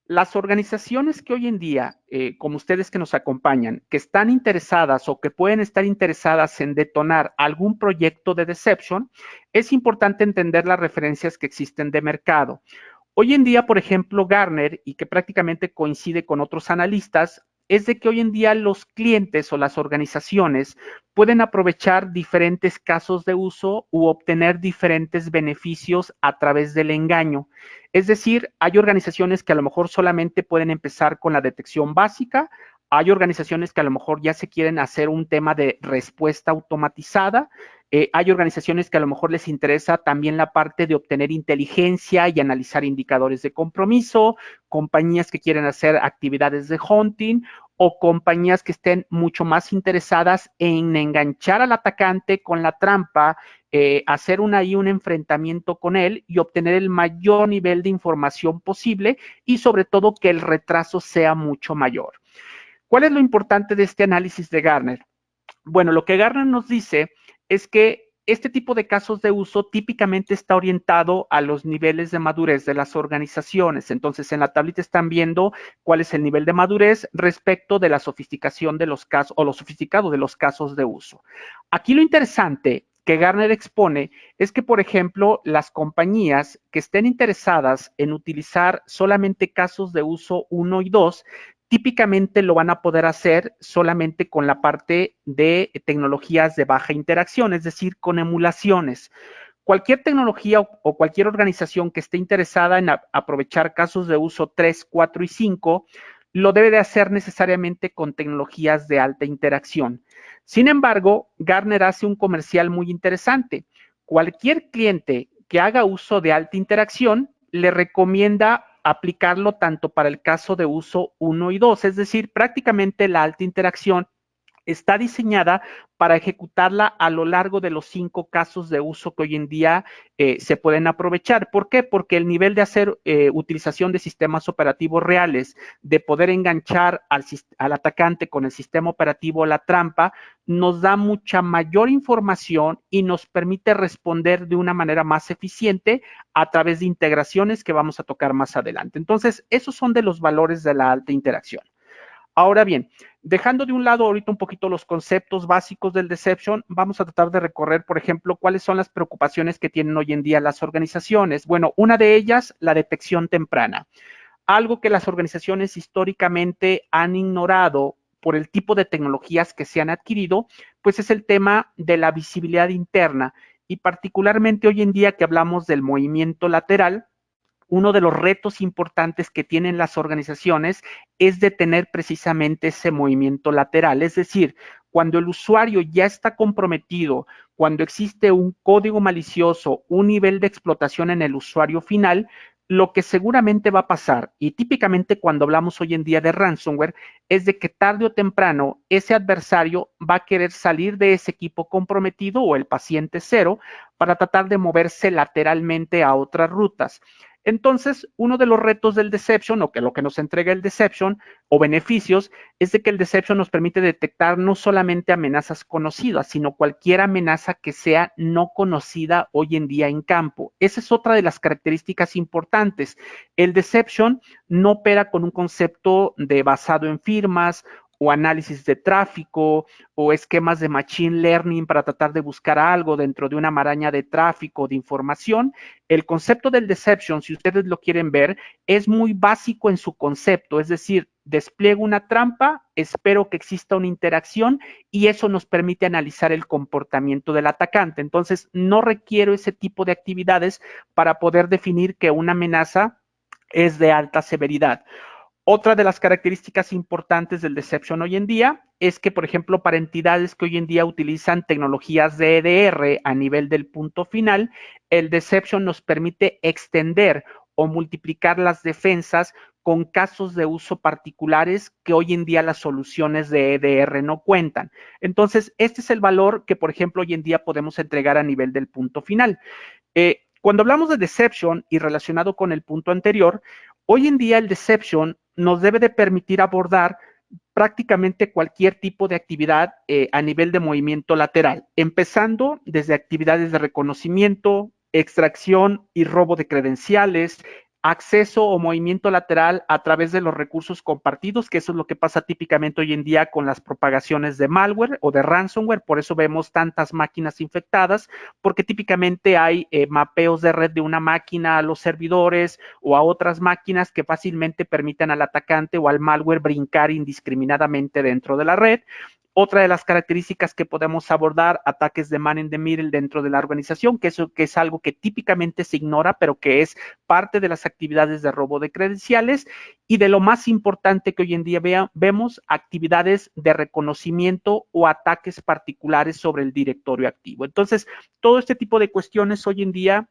Las organizaciones que hoy en día, como ustedes que nos acompañan, que están interesadas o que pueden estar interesadas en detonar algún proyecto de deception, es importante entender las referencias que existen de mercado. Hoy en día, por ejemplo, Gartner, y que prácticamente coincide con otros analistas, es de que hoy en día los clientes o las organizaciones pueden aprovechar diferentes casos de uso u obtener diferentes beneficios a través del engaño. Es decir, hay organizaciones que a lo mejor solamente pueden empezar con la detección básica, hay organizaciones que a lo mejor ya se quieren hacer un tema de respuesta automatizada, hay organizaciones que a lo mejor les interesa también la parte de obtener inteligencia y analizar indicadores de compromiso, compañías que quieren hacer actividades de hunting o compañías que estén mucho más interesadas en enganchar al atacante con la trampa, hacer un enfrentamiento con él y obtener el mayor nivel de información posible y sobre todo que el retraso sea mucho mayor. ¿Cuál es lo importante de este análisis de Gartner? Bueno, lo que Gartner nos dice es que este tipo de casos de uso típicamente está orientado a los niveles de madurez de las organizaciones. Entonces, en la tablita están viendo cuál es el nivel de madurez respecto de la sofisticación de los casos o lo sofisticado de los casos de uso. Aquí lo interesante que Gartner expone es que, por ejemplo, las compañías que estén interesadas en utilizar solamente casos de uso 1 y 2, típicamente lo van a poder hacer solamente con la parte de tecnologías de baja interacción, es decir, con emulaciones. Cualquier tecnología o cualquier organización que esté interesada en aprovechar casos de uso 3, 4 y 5, lo debe de hacer necesariamente con tecnologías de alta interacción. Sin embargo, Gartner hace un comercial muy interesante. Cualquier cliente que haga uso de alta interacción le recomienda aplicarlo tanto para el caso de uso 1 y 2, es decir, prácticamente la alta interacción está diseñada para ejecutarla a lo largo de los 5 casos de uso que hoy en día se pueden aprovechar. ¿Por qué? Porque el nivel de hacer utilización de sistemas operativos reales, de poder enganchar al atacante con el sistema operativo la trampa, nos da mucha mayor información y nos permite responder de una manera más eficiente a través de integraciones que vamos a tocar más adelante. Entonces, esos son de los valores de la alta interacción. Ahora bien, dejando de un lado ahorita un poquito los conceptos básicos del deception, vamos a tratar de recorrer, por ejemplo, cuáles son las preocupaciones que tienen hoy en día las organizaciones. Bueno, una de ellas, la detección temprana. Algo que las organizaciones históricamente han ignorado por el tipo de tecnologías que se han adquirido, pues es el tema de la visibilidad interna y particularmente hoy en día que hablamos del movimiento lateral, uno de los retos importantes que tienen las organizaciones es detener precisamente ese movimiento lateral. Es decir, cuando el usuario ya está comprometido, cuando existe un código malicioso, un nivel de explotación en el usuario final, lo que seguramente va a pasar, y típicamente cuando hablamos hoy en día de ransomware, es de que tarde o temprano ese adversario va a querer salir de ese equipo comprometido o el paciente cero para tratar de moverse lateralmente a otras rutas. Entonces, uno de los retos del deception, o que lo que nos entrega el deception, o beneficios, es de que el deception nos permite detectar no solamente amenazas conocidas, sino cualquier amenaza que sea no conocida hoy en día en campo. Esa es otra de las características importantes. El deception no opera con un concepto de basado en firmas o análisis de tráfico o esquemas de machine learning para tratar de buscar algo dentro de una maraña de tráfico, de información. El concepto del deception, si ustedes lo quieren ver, es muy básico en su concepto, es decir, despliego una trampa, espero que exista una interacción y eso nos permite analizar el comportamiento del atacante. Entonces, no requiero ese tipo de actividades para poder definir que una amenaza es de alta severidad. Otra de las características importantes del deception hoy en día es que, por ejemplo, para entidades que hoy en día utilizan tecnologías de EDR a nivel del punto final, el deception nos permite extender o multiplicar las defensas con casos de uso particulares que hoy en día las soluciones de EDR no cuentan. Entonces, este es el valor que, por ejemplo, hoy en día podemos entregar a nivel del punto final. Cuando hablamos de deception y relacionado con el punto anterior, hoy en día el deception nos debe de permitir abordar prácticamente cualquier tipo de actividad a nivel de movimiento lateral, empezando desde actividades de reconocimiento, extracción y robo de credenciales, acceso o movimiento lateral a través de los recursos compartidos, que eso es lo que pasa típicamente hoy en día con las propagaciones de malware o de ransomware, por eso vemos tantas máquinas infectadas, porque típicamente hay mapeos de red de una máquina a los servidores o a otras máquinas que fácilmente permiten al atacante o al malware brincar indiscriminadamente dentro de la red. Otra de las características que podemos abordar, ataques de man in the middle dentro de la organización, que es algo que típicamente se ignora, pero que es parte de las actividades de robo de credenciales. Y de lo más importante que hoy en día vemos, actividades de reconocimiento o ataques particulares sobre el directorio activo. Entonces, todo este tipo de cuestiones hoy en día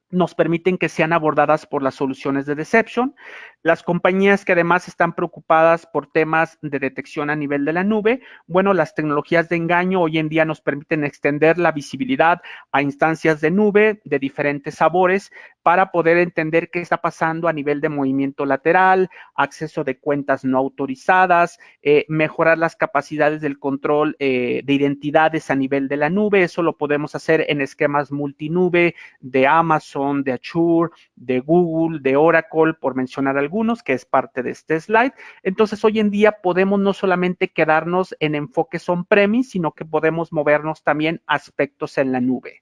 nos permiten que sean abordadas por las soluciones de deception. Las compañías que además están preocupadas por temas de detección a nivel de la nube, bueno, las tecnologías de engaño hoy en día nos permiten extender la visibilidad a instancias de nube de diferentes sabores para poder entender qué está pasando a nivel de movimiento lateral, acceso de cuentas no autorizadas, mejorar las capacidades del control de identidades a nivel de la nube. Eso lo podemos hacer en esquemas multinube de Amazon, de Azure, de Google, de Oracle, por mencionar algunos. algunos, que es parte de este slide. Entonces, hoy en día podemos no solamente quedarnos en enfoques on-premise, sino que podemos movernos también a aspectos en la nube.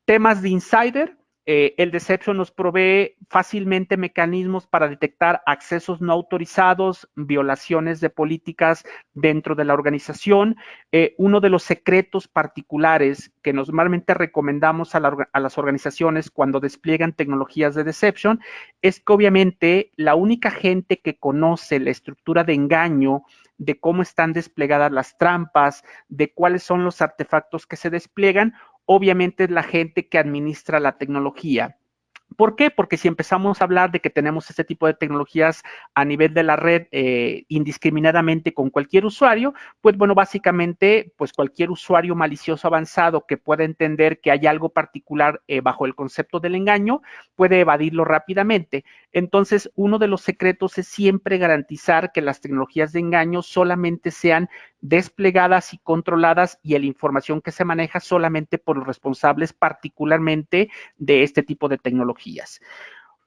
Temas de insider. El Deception nos provee fácilmente mecanismos para detectar accesos no autorizados, violaciones de políticas dentro de la organización. Uno de los secretos particulares que normalmente recomendamos a las organizaciones cuando despliegan tecnologías de Deception es que obviamente la única gente que conoce la estructura de engaño, de cómo están desplegadas las trampas, de cuáles son los artefactos que se despliegan, obviamente es la gente que administra la tecnología. ¿Por qué? Porque si empezamos a hablar de que tenemos este tipo de tecnologías a nivel de la red indiscriminadamente con cualquier usuario, pues bueno, básicamente, pues cualquier usuario malicioso avanzado que pueda entender que hay algo particular bajo el concepto del engaño, puede evadirlo rápidamente. Entonces, uno de los secretos es siempre garantizar que las tecnologías de engaño solamente sean desplegadas y controladas y la información que se maneja solamente por los responsables particularmente de este tipo de tecnologías.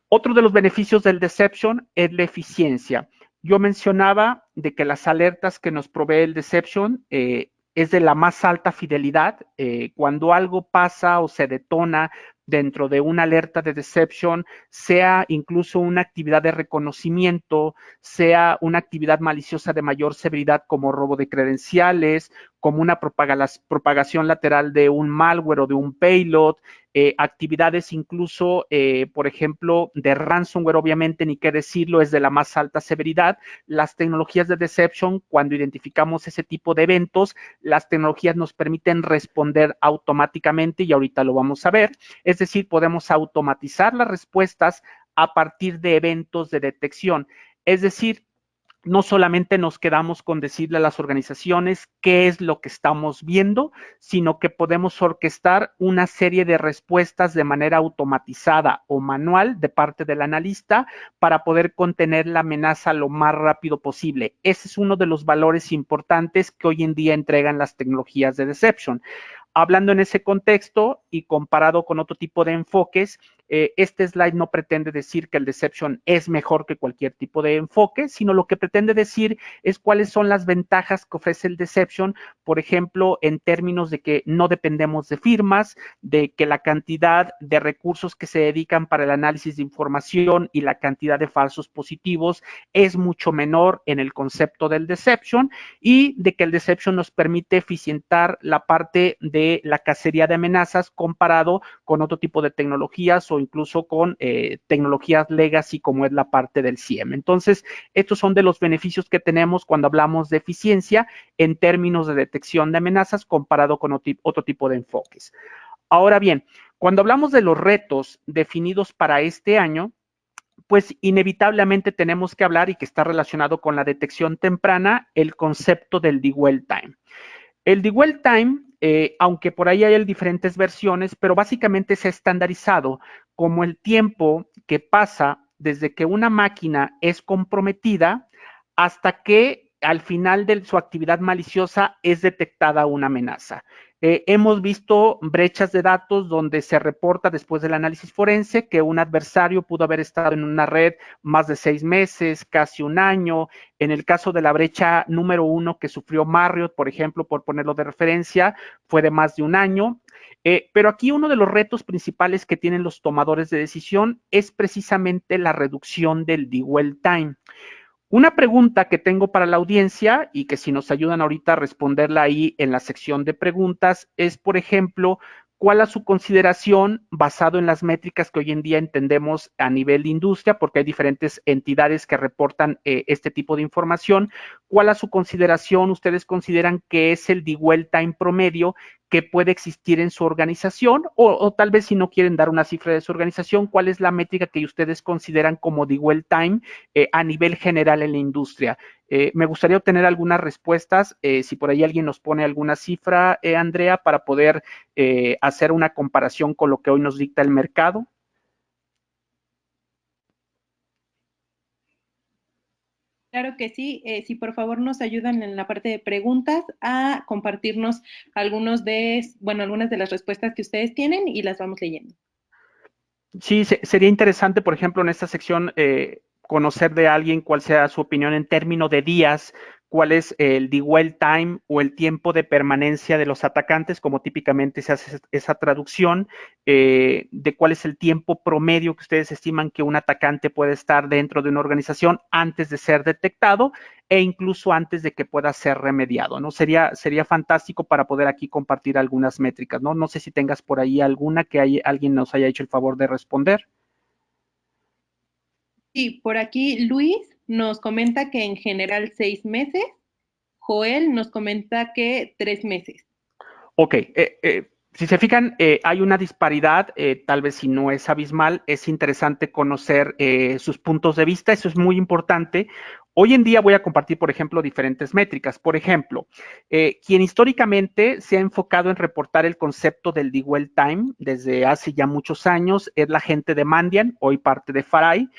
Otro de los beneficios del Deception es la eficiencia. Yo mencionaba de que las alertas que nos provee el Deception es de la más alta fidelidad. Cuando algo pasa o se detona dentro de una alerta de Deception, sea incluso una actividad de reconocimiento, sea una actividad maliciosa de mayor severidad como robo de credenciales, como una propagación lateral de un malware o de un payload, actividades incluso, por ejemplo, de ransomware, obviamente, ni qué decirlo, es de la más alta severidad. Las tecnologías de Deception, cuando identificamos ese tipo de eventos, las tecnologías nos permiten responder automáticamente y ahorita lo vamos a ver. Es decir, podemos automatizar las respuestas a partir de eventos de detección. Es decir, no solamente nos quedamos con decirle a las organizaciones qué es lo que estamos viendo, sino que podemos orquestar una serie de respuestas de manera automatizada o manual de parte del analista para poder contener la amenaza lo más rápido posible. Ese es uno de los valores importantes que hoy en día entregan las tecnologías de Deception. Hablando en ese contexto y comparado con otro tipo de enfoques, este slide no pretende decir que el Deception es mejor que cualquier tipo de enfoque, sino lo que pretende decir es cuáles son las ventajas que ofrece el Deception, por ejemplo, en términos de que no dependemos de firmas, de que la cantidad de recursos que se dedican para el análisis de información y la cantidad de falsos positivos es mucho menor en el concepto del Deception y de que el Deception nos permite eficientar la parte de la cacería de amenazas comparado con otro tipo de tecnologías o incluso con tecnologías legacy como es la parte del CIEM. Entonces, estos son de los beneficios que tenemos cuando hablamos de eficiencia en términos de detección de amenazas comparado con otro tipo de enfoques. Ahora bien, cuando hablamos de los retos definidos para este año, pues inevitablemente tenemos que hablar y que está relacionado con la detección temprana, el concepto del dwell time. El dwell time, aunque por ahí hay diferentes versiones, pero básicamente se ha estandarizado como el tiempo que pasa desde que una máquina es comprometida hasta que al final de su actividad maliciosa es detectada una amenaza. Hemos visto brechas de datos donde se reporta después del análisis forense que un adversario pudo haber estado en una red más de 6 meses, casi un año. En el caso de la brecha número 1 que sufrió Marriott, por ejemplo, por ponerlo de referencia, fue de más de un año. Pero aquí uno de los retos principales que tienen los tomadores de decisión es precisamente la reducción del dwell time. Una pregunta que tengo para la audiencia y que si nos ayudan ahorita a responderla ahí en la sección de preguntas es, por ejemplo, ¿cuál es su consideración basado en las métricas que hoy en día entendemos a nivel de industria? Porque hay diferentes entidades que reportan este tipo de información. ¿Cuál es su consideración? ¿Ustedes consideran que es el dwell time promedio que puede existir en su organización? O tal vez si no quieren dar una cifra de su organización, ¿cuál es la métrica que ustedes consideran como dwell time a nivel general en la industria? Me gustaría obtener algunas respuestas, si por ahí alguien nos pone alguna cifra, Andrea, para poder hacer una comparación con lo que hoy nos dicta el mercado. Claro que sí. Si por favor nos ayudan en la parte de preguntas a compartirnos algunas de las respuestas que ustedes tienen y las vamos leyendo. Sí, sería interesante, por ejemplo, en esta sección conocer de alguien cuál sea su opinión en términos de días, cuál es el dwell time o el tiempo de permanencia de los atacantes, como típicamente se hace esa traducción, de cuál es el tiempo promedio que ustedes estiman que un atacante puede estar dentro de una organización antes de ser detectado e incluso antes de que pueda ser remediado, ¿no? Sería fantástico para poder aquí compartir algunas métricas, ¿no? No sé si tengas por ahí alguna que alguien nos haya hecho el favor de responder. Sí, por aquí Luis nos comenta que en general 6 meses. Joel nos comenta que 3 meses. Ok, si se fijan, hay una disparidad, tal vez si no es abismal, es interesante conocer sus puntos de vista, eso es muy importante. Hoy en día voy a compartir, por ejemplo, diferentes métricas. Por ejemplo, quien históricamente se ha enfocado en reportar el concepto del dwell time desde hace ya muchos años es la gente de Mandiant, hoy parte de Farai.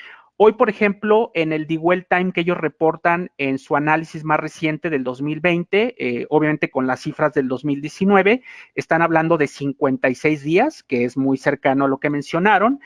Hoy, por ejemplo, en el dwell time que ellos reportan en su análisis más reciente del 2020, obviamente con las cifras del 2019, están hablando de 56 días, que es muy cercano a lo que mencionaron.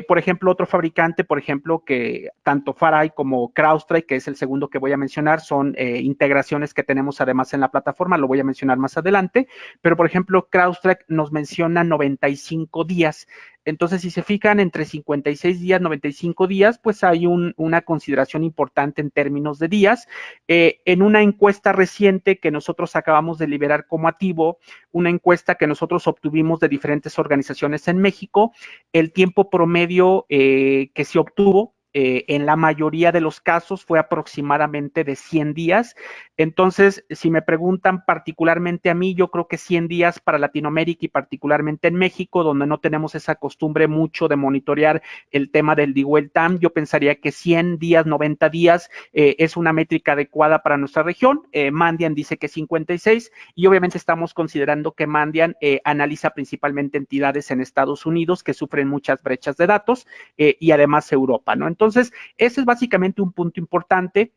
Por ejemplo, otro fabricante, por ejemplo, que tanto Farai como CrowdStrike, que es el segundo que voy a mencionar, son integraciones que tenemos además en la plataforma, lo voy a mencionar más adelante, pero por ejemplo, CrowdStrike nos menciona 95 días. Entonces, si se fijan, entre 56 días, 95 días, pues hay una consideración importante en términos de días. En una encuesta reciente que nosotros acabamos de liberar como activo, una encuesta que nosotros obtuvimos de diferentes organizaciones en México, el tiempo promedio que se obtuvo en la mayoría de los casos fue aproximadamente de 100 días. Entonces, si me preguntan particularmente a mí, yo creo que 100 días para Latinoamérica y particularmente en México, donde no tenemos esa costumbre mucho de monitorear el tema del dwell time, yo pensaría que 100 días, 90 días es una métrica adecuada para nuestra región. Mandiant dice que 56 y obviamente estamos considerando que Mandiant analiza principalmente entidades en Estados Unidos que sufren muchas brechas de datos y además Europa, ¿no? Entonces, ese es básicamente un punto importante.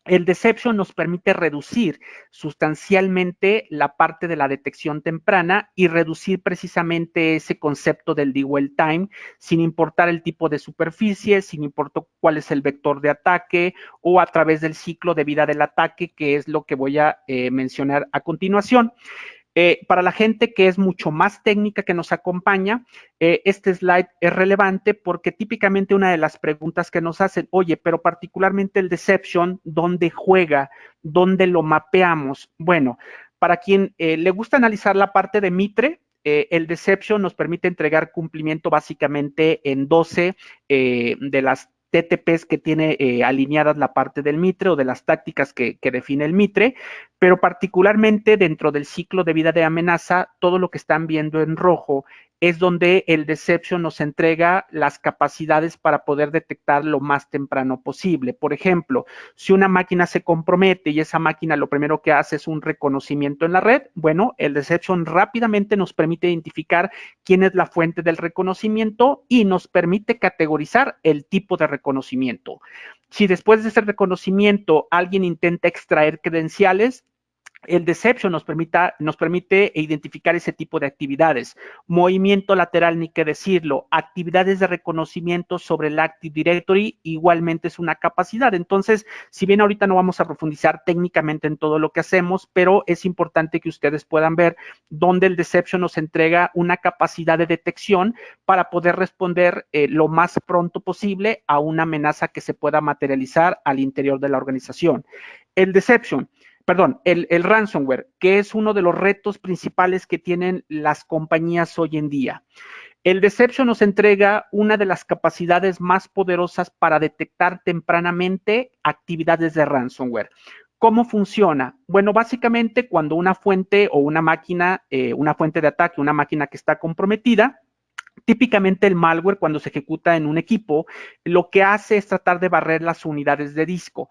El deception nos permite reducir sustancialmente la parte de la detección temprana y reducir precisamente ese concepto del dwell time, sin importar el tipo de superficie, sin importar cuál es el vector de ataque o a través del ciclo de vida del ataque, que es lo que voy a mencionar a continuación. Para la gente que es mucho más técnica que nos acompaña, este slide es relevante porque típicamente una de las preguntas que nos hacen, oye, pero particularmente el deception, ¿dónde juega? ¿Dónde lo mapeamos? Bueno, para quien le gusta analizar la parte de Mitre, el deception nos permite entregar cumplimiento básicamente en 12 de las TTPs que tiene alineadas la parte del Mitre o de las tácticas que define el Mitre, pero particularmente dentro del ciclo de vida de amenaza, todo lo que están viendo en rojo es donde el Deception nos entrega las capacidades para poder detectar lo más temprano posible. Por ejemplo, si una máquina se compromete y esa máquina lo primero que hace es un reconocimiento en la red, bueno, el Deception rápidamente nos permite identificar quién es la fuente del reconocimiento y nos permite categorizar el tipo de reconocimiento. Si después de ese reconocimiento alguien intenta extraer credenciales, el Deception nos permite identificar ese tipo de actividades. Movimiento lateral, ni qué decirlo. Actividades de reconocimiento sobre el Active Directory igualmente es una capacidad. Entonces, si bien ahorita no vamos a profundizar técnicamente en todo lo que hacemos, pero es importante que ustedes puedan ver dónde el Deception nos entrega una capacidad de detección para poder responder lo más pronto posible a una amenaza que se pueda materializar al interior de la organización. El Deception, perdón, el ransomware, que es uno de los retos principales que tienen las compañías hoy en día. El Deception nos entrega una de las capacidades más poderosas para detectar tempranamente actividades de ransomware. ¿Cómo funciona? Bueno, básicamente cuando una fuente o una máquina, una fuente de ataque, una máquina que está comprometida, típicamente el malware cuando se ejecuta en un equipo, lo que hace es tratar de barrer las unidades de disco.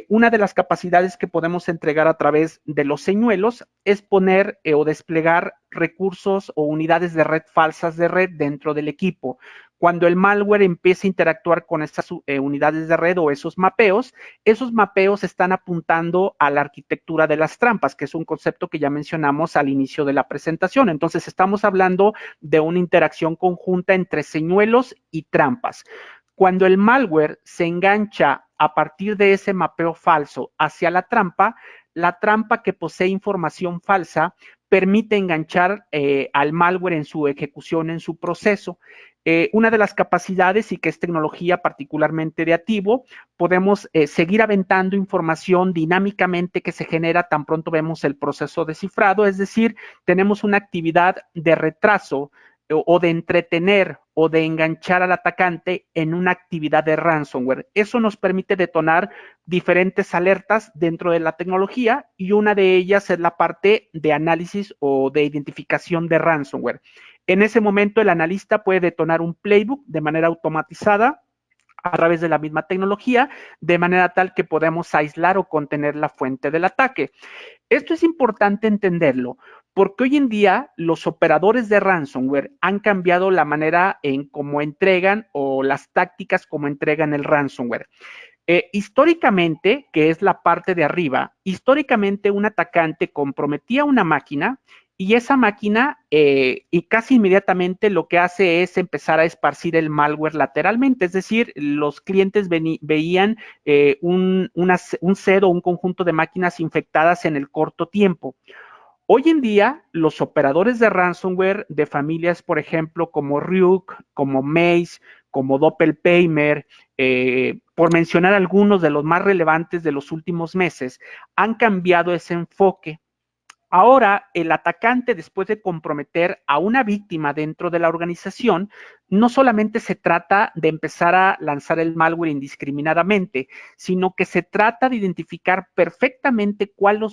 Una de las capacidades que podemos entregar a través de los señuelos es poner o desplegar recursos o unidades de red falsas de red dentro del equipo. Cuando el malware empieza a interactuar con estas unidades de red o esos mapeos están apuntando a la arquitectura de las trampas, que es un concepto que ya mencionamos al inicio de la presentación. Entonces, estamos hablando de una interacción conjunta entre señuelos y trampas. Cuando el malware se engancha a partir de ese mapeo falso hacia la trampa que posee información falsa permite enganchar al malware en su ejecución, en su proceso. Una de las capacidades, y que es tecnología particularmente de Ativo, podemos seguir aventando información dinámicamente que se genera tan pronto vemos el proceso de cifrado, es decir, tenemos una actividad de retraso o de entretener o de enganchar al atacante en una actividad de ransomware. Eso nos permite detonar diferentes alertas dentro de la tecnología y una de ellas es la parte de análisis o de identificación de ransomware. En ese momento el analista puede detonar un playbook de manera automatizada a través de la misma tecnología, de manera tal que podemos aislar o contener la fuente del ataque. Esto es importante entenderlo, porque hoy en día los operadores de ransomware han cambiado la manera en cómo entregan o las tácticas como entregan el ransomware. Históricamente, que es la parte de arriba, históricamente un atacante comprometía una máquina y esa máquina y casi inmediatamente lo que hace es empezar a esparcir el malware lateralmente, es decir, los clientes veían un set o un conjunto de máquinas infectadas en el corto tiempo. Hoy en día, los operadores de ransomware de familias, por ejemplo, como Ryuk, como Maze, como Doppelpaymer, por mencionar algunos de los más relevantes de los últimos meses, han cambiado ese enfoque. Ahora, el atacante, después de comprometer a una víctima dentro de la organización, no solamente se trata de empezar a lanzar el malware indiscriminadamente, sino que se trata de identificar perfectamente cuáles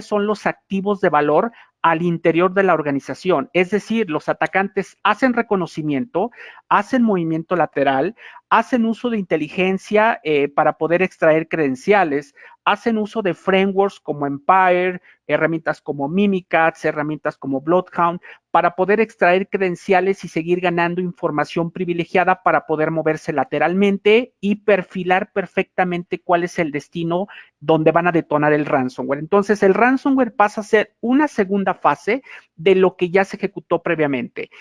son los activos de valor al interior de la organización. Es decir, los atacantes hacen reconocimiento, hacen movimiento lateral, hacen uso de inteligencia para poder extraer credenciales, hacen uso de frameworks como Empire, herramientas como Mimikatz, herramientas como Bloodhound, para poder extraer credenciales y seguir ganando información privilegiada para poder moverse lateralmente y perfilar perfectamente cuál es el destino donde van a detonar el ransomware. Entonces, el ransomware pasa a ser una segunda fase de lo que ya se ejecutó previamente.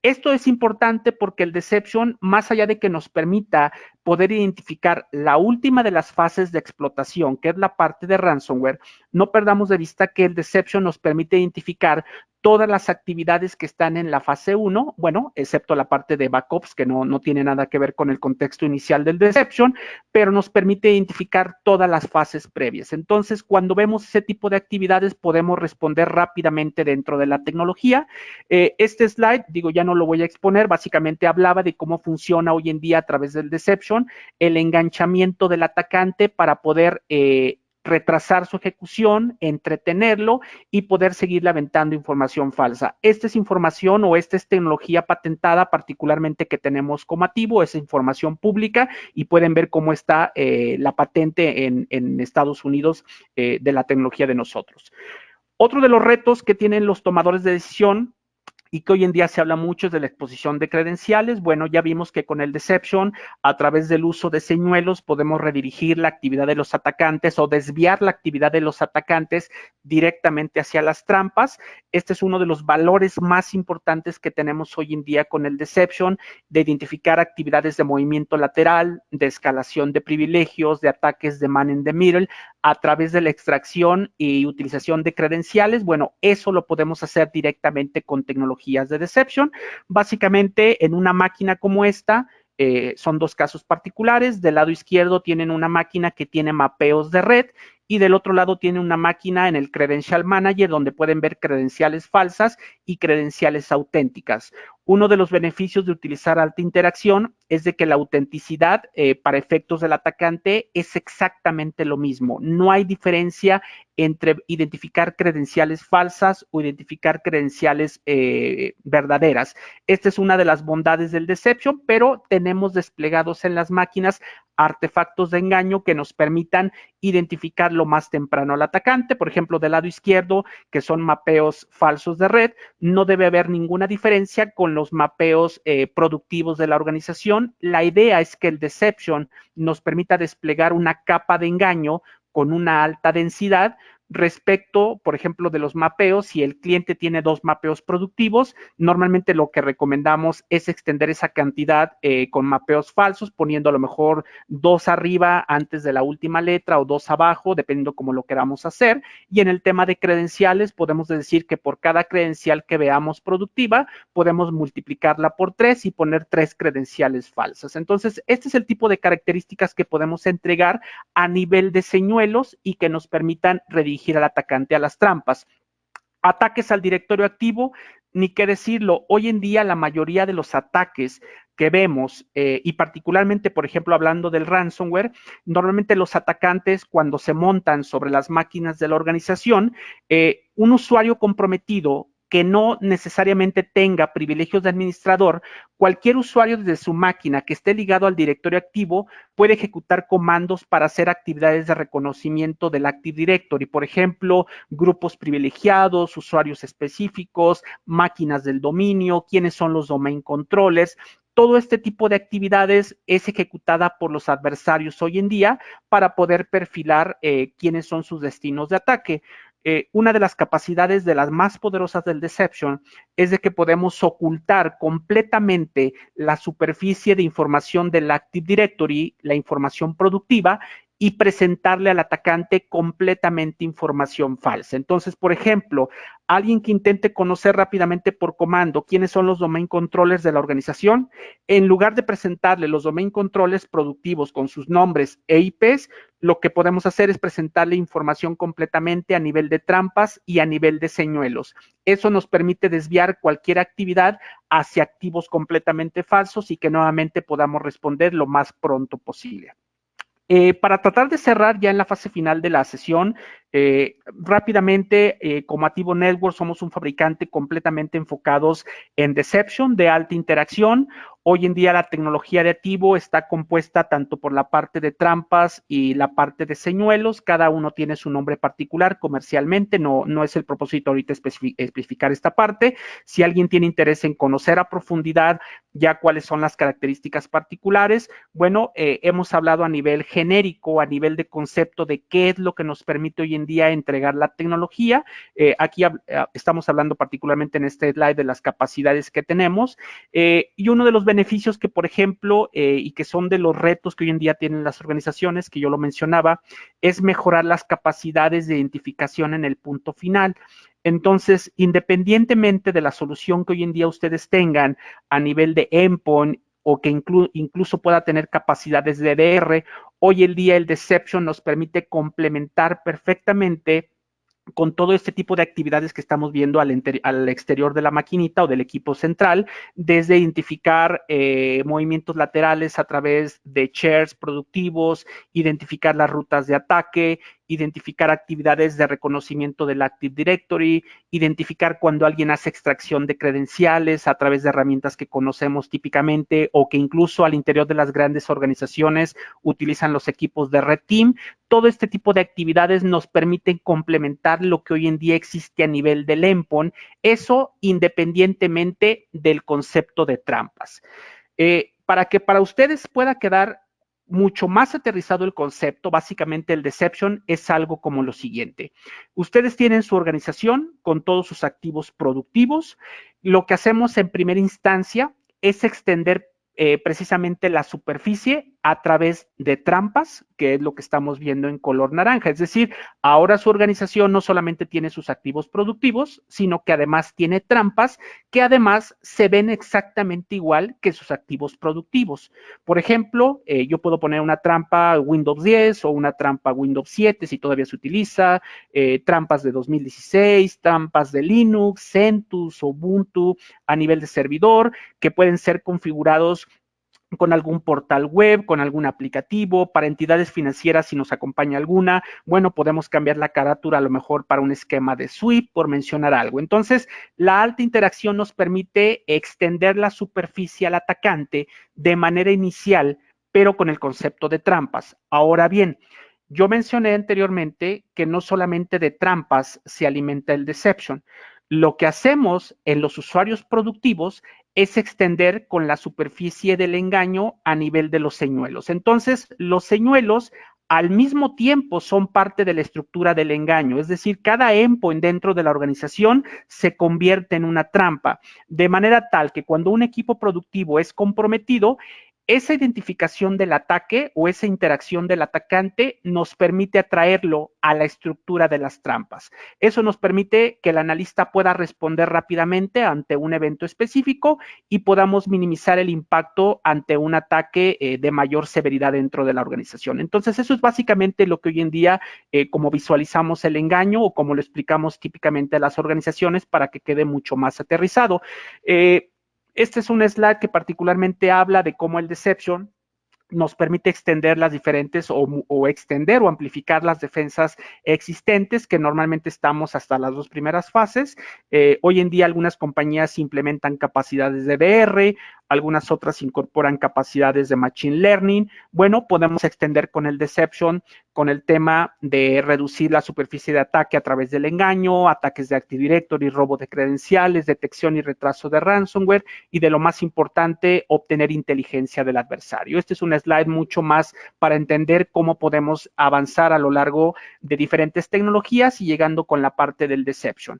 Esto es importante porque el deception, más allá de que nos permita poder identificar la última de las fases de explotación, que es la parte de ransomware, no perdamos de vista que el deception nos permite identificar todas las actividades que están en la fase 1, bueno, excepto la parte de backups, que no tiene nada que ver con el contexto inicial del deception, pero nos permite identificar todas las fases previas. Entonces, cuando vemos ese tipo de actividades, podemos responder rápidamente dentro de la tecnología. Este slide, digo, ya no lo voy a exponer, básicamente hablaba de cómo funciona hoy en día a través del deception, el enganchamiento del atacante para poder retrasar su ejecución, entretenerlo y poder seguirle aventando información falsa. Esta es información o esta es tecnología patentada particularmente que tenemos como Ativo, es información pública y pueden ver cómo está la patente en Estados Unidos de la tecnología de nosotros. Otro de los retos que tienen los tomadores de decisión y que hoy en día se habla mucho de la exposición de credenciales. Bueno, ya vimos que con el deception, a través del uso de señuelos, podemos redirigir la actividad de los atacantes o desviar la actividad de los atacantes directamente hacia las trampas. Este es uno de los valores más importantes que tenemos hoy en día con el deception, de identificar actividades de movimiento lateral, de escalación de privilegios, de ataques de man in the middle, a través de la extracción y utilización de credenciales. Bueno, eso lo podemos hacer directamente con tecnologías de deception. Básicamente, en una máquina como esta, son dos casos particulares. Del lado izquierdo tienen una máquina que tiene mapeos de red y del otro lado tiene una máquina en el Credential Manager donde pueden ver credenciales falsas y credenciales auténticas. Uno de los beneficios de utilizar alta interacción es de que la autenticidad para efectos del atacante es exactamente lo mismo. No hay diferencia entre identificar credenciales falsas o identificar credenciales verdaderas. Esta es una de las bondades del deception, pero tenemos desplegados en las máquinas artefactos de engaño que nos permitan identificar lo más temprano al atacante. Por ejemplo, del lado izquierdo, que son mapeos falsos de red, no debe haber ninguna diferencia con los mapeos productivos de la organización. La idea es que el deception nos permita desplegar una capa de engaño con una alta densidad respecto, por ejemplo, de los mapeos. Si el cliente tiene 2 mapeos productivos, normalmente lo que recomendamos es extender esa cantidad con mapeos falsos, poniendo a lo mejor 2 arriba antes de la última letra o 2 abajo, dependiendo cómo lo queramos hacer. Y en el tema de credenciales, podemos decir que por cada credencial que veamos productiva, podemos multiplicarla por 3 y poner 3 credenciales falsas. Entonces, este es el tipo de características que podemos entregar a nivel de señuelos y que nos permitan redirigir al atacante a las trampas. Ataques al directorio activo, ni qué decirlo, hoy en día la mayoría de los ataques que vemos, y particularmente, por ejemplo, hablando del ransomware, normalmente los atacantes cuando se montan sobre las máquinas de la organización, un usuario comprometido que no necesariamente tenga privilegios de administrador, cualquier usuario desde su máquina que esté ligado al directorio activo puede ejecutar comandos para hacer actividades de reconocimiento del Active Directory, por ejemplo, grupos privilegiados, usuarios específicos, máquinas del dominio, quiénes son los domain controllers. Todo este tipo de actividades es ejecutada por los adversarios hoy en día para poder perfilar quiénes son sus destinos de ataque. Una de las capacidades de las más poderosas del Deception es de que podemos ocultar completamente la superficie de información del Active Directory, la información productiva, y presentarle al atacante completamente información falsa. Entonces, por ejemplo, alguien que intente conocer rápidamente por comando quiénes son los domain controllers de la organización, en lugar de presentarle los domain controllers productivos con sus nombres e IPs, lo que podemos hacer es presentarle información completamente a nivel de trampas y a nivel de señuelos. Eso nos permite desviar cualquier actividad hacia activos completamente falsos y que nuevamente podamos responder lo más pronto posible. Para tratar de cerrar ya en la fase final de la sesión, rápidamente, como Ativo Network somos un fabricante completamente enfocados en deception de alta interacción. Hoy en día la tecnología de Ativo está compuesta tanto por la parte de trampas y la parte de señuelos. Cada uno tiene su nombre particular comercialmente, no es el propósito ahorita especificar esta parte. Si alguien tiene interés en conocer a profundidad ya cuáles son las características particulares, bueno, hemos hablado a nivel genérico, a nivel de concepto de qué es lo que nos permite hoy en día entregar la tecnología. Aquí estamos hablando particularmente en este slide de las capacidades que tenemos, y uno de los beneficios que, por ejemplo, y que son de los retos que hoy en día tienen las organizaciones, que yo lo mencionaba, es mejorar las capacidades de identificación en el punto final. Entonces, independientemente de la solución que hoy en día ustedes tengan a nivel de endpoint o que incluso pueda tener capacidades de EDR, hoy en día el Deception nos permite complementar perfectamente con todo este tipo de actividades que estamos viendo al exterior de la maquinita o del equipo central, desde identificar movimientos laterales a través de shares productivos, identificar las rutas de ataque, identificar actividades de reconocimiento del Active Directory, identificar cuando alguien hace extracción de credenciales a través de herramientas que conocemos típicamente o que incluso al interior de las grandes organizaciones utilizan los equipos de Red Team. Todo este tipo de actividades nos permiten complementar lo que hoy en día existe a nivel del endpoint, eso independientemente del concepto de trampas. Para que para ustedes pueda quedar mucho más aterrizado el concepto, básicamente el Deception es algo como lo siguiente. Ustedes tienen su organización con todos sus activos productivos. Lo que hacemos en primera instancia es extender precisamente la superficie a través de trampas, que es lo que estamos viendo en color naranja. Es decir, ahora su organización no solamente tiene sus activos productivos, sino que además tiene trampas que además se ven exactamente igual que sus activos productivos. Por ejemplo, yo puedo poner una trampa Windows 10 o una trampa Windows 7 si todavía se utiliza, trampas de 2016, trampas de Linux, CentOS, Ubuntu a nivel de servidor, que pueden ser configurados con algún portal web, con algún aplicativo, para entidades financieras si nos acompaña alguna, bueno, podemos cambiar la carátula a lo mejor para un esquema de SWIFT, por mencionar algo. Entonces, la alta interacción nos permite extender la superficie al atacante de manera inicial, pero con el concepto de trampas. Ahora bien, yo mencioné anteriormente que no solamente de trampas se alimenta el deception. Lo que hacemos en los usuarios productivos es extender con la superficie del engaño a nivel de los señuelos. Entonces, los señuelos, al mismo tiempo son parte de la estructura del engaño, es decir, cada endpoint dentro de la organización se convierte en una trampa, de manera tal que cuando un equipo productivo es comprometido, esa identificación del ataque o esa interacción del atacante nos permite atraerlo a la estructura de las trampas. Eso nos permite que el analista pueda responder rápidamente ante un evento específico y podamos minimizar el impacto ante un ataque de mayor severidad dentro de la organización. Entonces, eso es básicamente lo que hoy en día, como visualizamos el engaño o como lo explicamos típicamente a las organizaciones para que quede mucho más aterrizado. Este es un slide que particularmente habla de cómo el deception nos permite extender las diferentes o extender o amplificar las defensas existentes, que normalmente estamos hasta las dos primeras fases. Hoy en día algunas compañías implementan capacidades de VR, algunas otras incorporan capacidades de Machine Learning. Bueno, podemos extender con el Deception, con el tema de reducir la superficie de ataque a través del engaño, ataques de Active Directory, robo de credenciales, detección y retraso de ransomware y de lo más importante, obtener inteligencia del adversario. Este es un slide mucho más para entender cómo podemos avanzar a lo largo de diferentes tecnologías y llegando con la parte del Deception.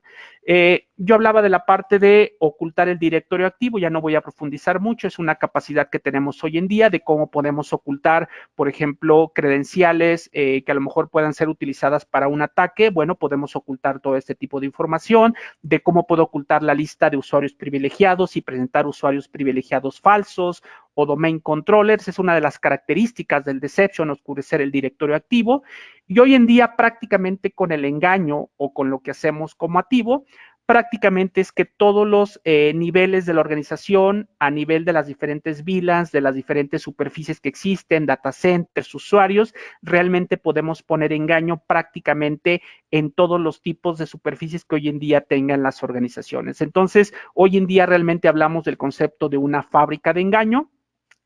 Yo hablaba de la parte de ocultar el directorio activo, ya no voy a profundizar mucho, es una capacidad que tenemos hoy en día de cómo podemos ocultar, por ejemplo, credenciales que a lo mejor puedan ser utilizadas para un ataque. Bueno, podemos ocultar todo este tipo de información, de cómo puedo ocultar la lista de usuarios privilegiados y presentar usuarios privilegiados falsos o domain controllers. Es una de las características del deception, oscurecer el directorio activo. Y hoy en día prácticamente con el engaño o con lo que hacemos como activo, prácticamente es que todos los niveles de la organización, a nivel de las diferentes VLANs, de las diferentes superficies que existen, data centers, usuarios, realmente podemos poner engaño prácticamente en todos los tipos de superficies que hoy en día tengan las organizaciones. Entonces, hoy en día realmente hablamos del concepto de una fábrica de engaño,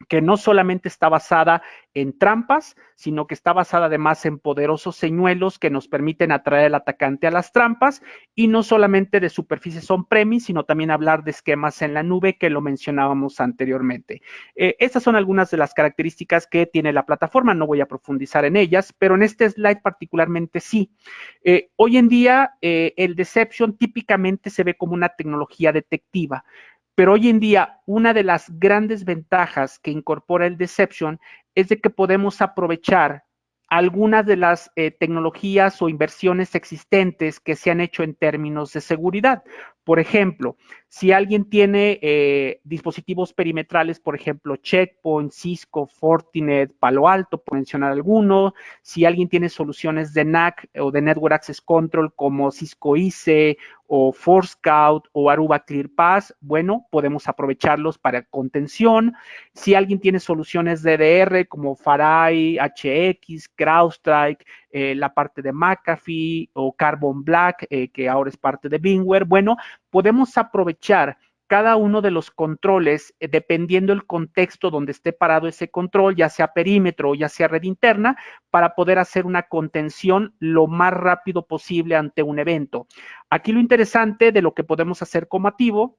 que no solamente está basada en trampas, sino que está basada además en poderosos señuelos que nos permiten atraer al atacante a las trampas, y no solamente de superficies on-premise, sino también hablar de esquemas en la nube, que lo mencionábamos anteriormente. Estas son algunas de las características que tiene la plataforma, no voy a profundizar en ellas, pero en este slide particularmente sí. Hoy en día el Deception típicamente se ve como una tecnología detectiva. Pero hoy en día, una de las grandes ventajas que incorpora el Deception es de que podemos aprovechar algunas de las tecnologías o inversiones existentes que se han hecho en términos de seguridad. Por ejemplo, si alguien tiene dispositivos perimetrales, por ejemplo, Checkpoint, Cisco, Fortinet, Palo Alto, por mencionar alguno, si alguien tiene soluciones de NAC o de Network Access Control como Cisco ISE o Forescout o Aruba ClearPass, bueno, podemos aprovecharlos para contención. Si alguien tiene soluciones de DDR como Farai, HX, CrowdStrike, la parte de McAfee o Carbon Black, que ahora es parte de VMware, bueno, podemos aprovechar cada uno de los controles, dependiendo el contexto donde esté parado ese control, ya sea perímetro o ya sea red interna, para poder hacer una contención lo más rápido posible ante un evento. Aquí lo interesante de lo que podemos hacer como activo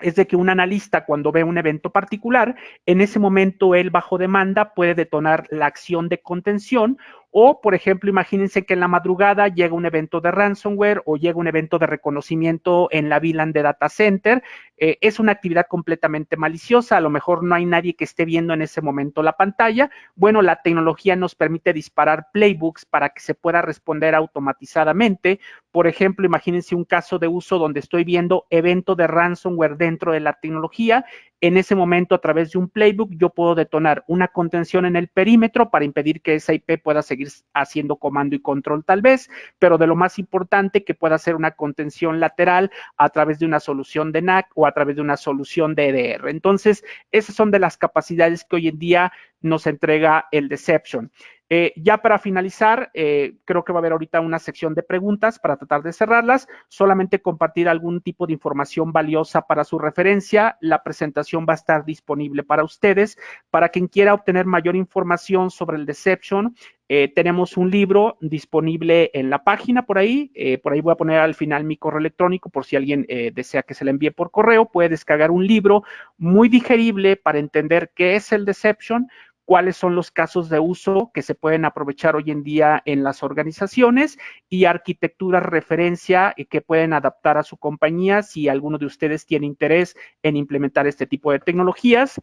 es de que un analista, cuando ve un evento particular, en ese momento él bajo demanda puede detonar la acción de contención, o, por ejemplo, imagínense que en la madrugada llega un evento de ransomware o llega un evento de reconocimiento en la VLAN de data center. Es una actividad completamente maliciosa, a lo mejor no hay nadie que esté viendo en ese momento la pantalla. Bueno, la tecnología nos permite disparar playbooks para que se pueda responder automatizadamente. Por ejemplo, imagínense un caso de uso donde estoy viendo evento de ransomware dentro de la tecnología. En ese momento, a través de un playbook, yo puedo detonar una contención en el perímetro para impedir que esa IP pueda seguir haciendo comando y control tal vez, pero de lo más importante, que pueda hacer una contención lateral a través de una solución de NAC o a través de una solución de EDR. Entonces, esas son de las capacidades que hoy en día nos entrega el Deception. Ya para finalizar, creo que va a haber ahorita una sección de preguntas para tratar de cerrarlas. Solamente compartir algún tipo de información valiosa para su referencia. La presentación va a estar disponible para ustedes. Para quien quiera obtener mayor información sobre el Deception, tenemos un libro disponible en la página por ahí. Por ahí voy a poner al final mi correo electrónico por si alguien desea que se le envíe por correo. Puede descargar un libro muy digerible para entender qué es el Deception, cuáles son los casos de uso que se pueden aprovechar hoy en día en las organizaciones y arquitecturas referencia que pueden adaptar a su compañía si alguno de ustedes tiene interés en implementar este tipo de tecnologías.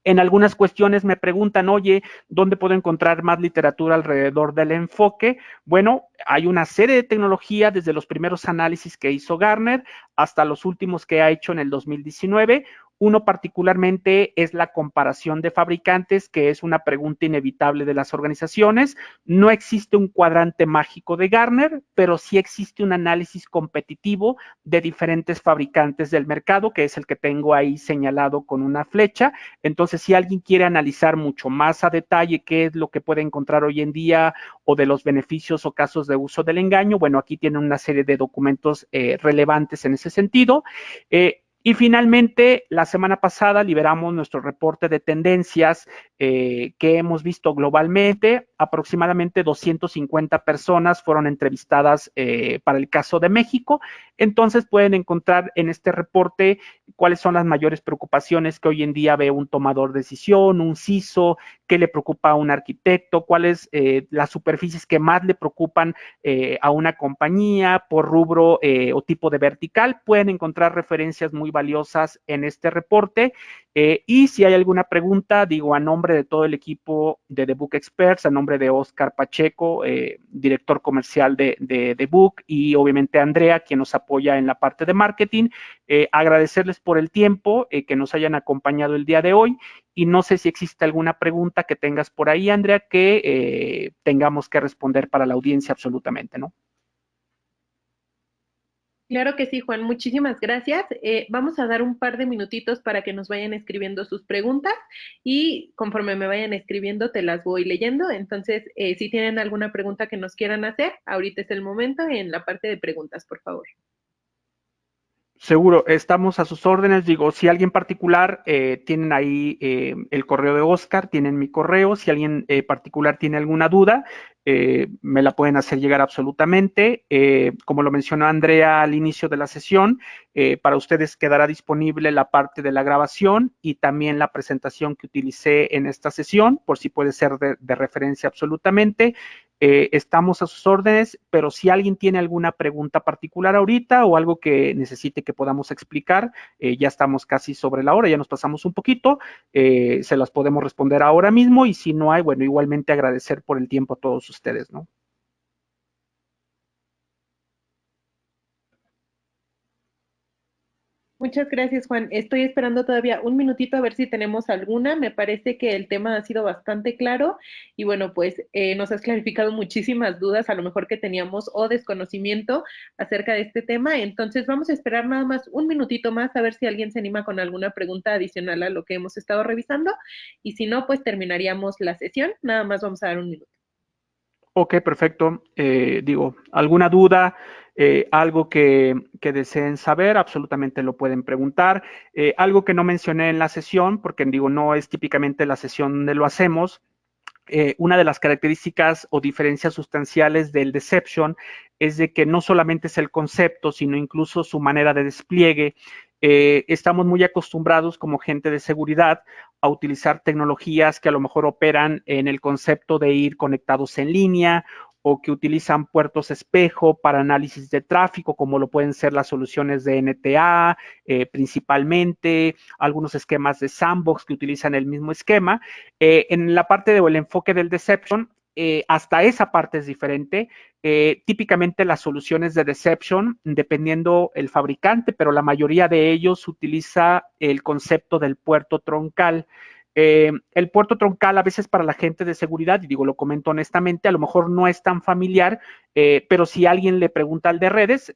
En algunas cuestiones me preguntan, oye, ¿dónde puedo encontrar más literatura alrededor del enfoque? Bueno, hay una serie de tecnología desde los primeros análisis que hizo Gartner hasta los últimos que ha hecho en el 2019. Uno particularmente es la comparación de fabricantes, que es una pregunta inevitable de las organizaciones. No existe un cuadrante mágico de Gartner, pero sí existe un análisis competitivo de diferentes fabricantes del mercado, que es el que tengo ahí señalado con una flecha. Entonces, si alguien quiere analizar mucho más a detalle qué es lo que puede encontrar hoy en día o de los beneficios o casos de uso del engaño, bueno, aquí tienen una serie de documentos relevantes en ese sentido. Y finalmente, la semana pasada liberamos nuestro reporte de tendencias que hemos visto globalmente. Aproximadamente 250 personas fueron entrevistadas para el caso de México. Entonces pueden encontrar en este reporte cuáles son las mayores preocupaciones que hoy en día ve un tomador de decisión, un CISO, qué le preocupa a un arquitecto, cuáles las superficies que más le preocupan a una compañía por rubro o tipo de vertical. Pueden encontrar referencias muy valiosas en este reporte. Y si hay alguna pregunta, digo a nombre de todo el equipo de The Book Experts, a nombre de Oscar Pacheco, director comercial de The Book, y obviamente Andrea, quien nos apoya en la parte de marketing, agradecerles por el tiempo que nos hayan acompañado el día de hoy. Y no sé si existe alguna pregunta que tengas por ahí, Andrea, que tengamos que responder para la audiencia absolutamente, ¿no? Claro que sí, Juan. Muchísimas gracias. Vamos a dar un par de minutitos para que nos vayan escribiendo sus preguntas y conforme me vayan escribiendo te las voy leyendo. Entonces, si tienen alguna pregunta que nos quieran hacer, ahorita es el momento en la parte de preguntas, por favor. Seguro, estamos a sus órdenes. Digo, si alguien particular tienen ahí el correo de Oscar, tienen mi correo. Si alguien particular tiene alguna duda, me la pueden hacer llegar absolutamente. Como lo mencionó Andrea al inicio de la sesión, para ustedes quedará disponible la parte de la grabación y también la presentación que utilicé en esta sesión, por si puede ser de referencia absolutamente. Estamos a sus órdenes, pero si alguien tiene alguna pregunta particular ahorita o algo que necesite que podamos explicar, ya estamos casi sobre la hora, ya nos pasamos un poquito, se las podemos responder ahora mismo y si no hay, bueno, igualmente agradecer por el tiempo a todos ustedes, ¿no? Muchas gracias, Juan. Estoy esperando todavía un minutito a ver si tenemos alguna. Me parece que el tema ha sido bastante claro y bueno, pues nos has clarificado muchísimas dudas, a lo mejor que teníamos o desconocimiento acerca de este tema. Entonces vamos a esperar nada más un minutito más a ver si alguien se anima con alguna pregunta adicional a lo que hemos estado revisando y si no, pues terminaríamos la sesión. Nada más vamos a dar un minuto. Ok, perfecto. Digo, ¿alguna duda? Algo que deseen saber, absolutamente lo pueden preguntar. Algo que no mencioné en la sesión, porque digo, no es típicamente la sesión donde lo hacemos. Una de las características o diferencias sustanciales del deception es de que no solamente es el concepto, sino incluso su manera de despliegue. Estamos muy acostumbrados como gente de seguridad a utilizar tecnologías que a lo mejor operan en el concepto de ir conectados en línea o que utilizan puertos espejo para análisis de tráfico, como lo pueden ser las soluciones de NTA, principalmente, algunos esquemas de sandbox que utilizan el mismo esquema. En la parte del enfoque del deception, hasta esa parte es diferente. Típicamente las soluciones de deception, dependiendo el fabricante, pero la mayoría de ellos utiliza el concepto del puerto troncal. El puerto troncal a veces para la gente de seguridad, y digo, lo comento honestamente, a lo mejor no es tan familiar, pero si alguien le pregunta al de redes,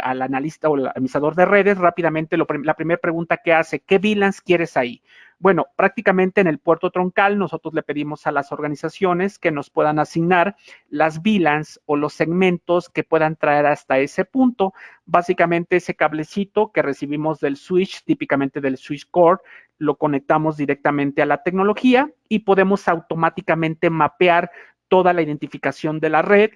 al analista o al administrador de redes, rápidamente la primera pregunta que hace, ¿qué VLANs quieres ahí? Bueno, prácticamente en el puerto troncal nosotros le pedimos a las organizaciones que nos puedan asignar las VLANs o los segmentos que puedan traer hasta ese punto. Básicamente ese cablecito que recibimos del switch, típicamente del switch core, lo conectamos directamente a la tecnología y podemos automáticamente mapear toda la identificación de la red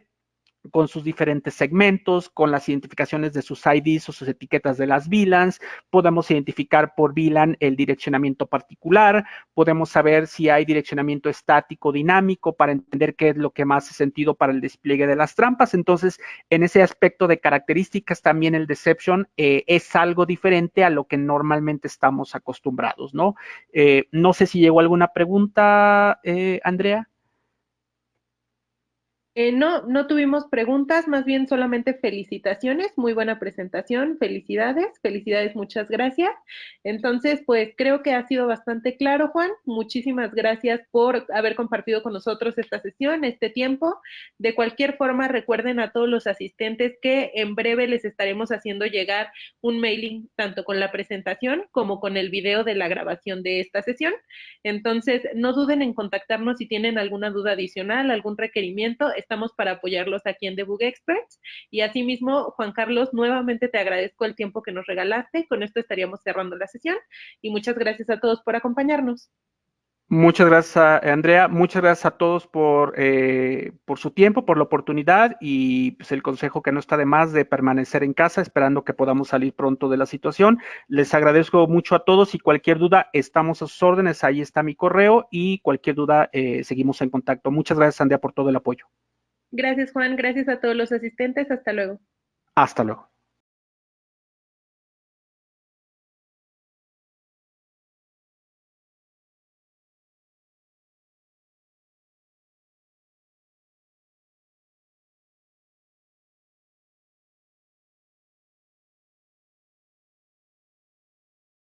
con sus diferentes segmentos, con las identificaciones de sus IDs o sus etiquetas de las VLANs. Podemos identificar por VLAN el direccionamiento particular, podemos saber si hay direccionamiento estático dinámico para entender qué es lo que más hace sentido para el despliegue de las trampas. Entonces, en ese aspecto de características, también el Deception es algo diferente a lo que normalmente estamos acostumbrados, ¿no? No sé si llegó alguna pregunta, Andrea. No tuvimos preguntas, más bien solamente felicitaciones, muy buena presentación, felicidades, muchas gracias. Entonces, pues creo que ha sido bastante claro, Juan. Muchísimas gracias por haber compartido con nosotros esta sesión, este tiempo. De cualquier forma, recuerden a todos los asistentes que en breve les estaremos haciendo llegar un mailing tanto con la presentación como con el video de la grabación de esta sesión. Entonces, no duden en contactarnos si tienen alguna duda adicional, algún requerimiento. Estamos para apoyarlos aquí en Debug Experts. Y asimismo, Juan Carlos, nuevamente te agradezco el tiempo que nos regalaste. Con esto estaríamos cerrando la sesión. Y muchas gracias a todos por acompañarnos. Muchas gracias, Andrea. Muchas gracias a todos por su tiempo, por la oportunidad y pues, el consejo que no está de más de permanecer en casa, esperando que podamos salir pronto de la situación. Les agradezco mucho a todos y cualquier duda, estamos a sus órdenes. Ahí está mi correo y cualquier duda, seguimos en contacto. Muchas gracias, Andrea, por todo el apoyo. Gracias, Juan. Gracias a todos los asistentes. Hasta luego. Hasta luego.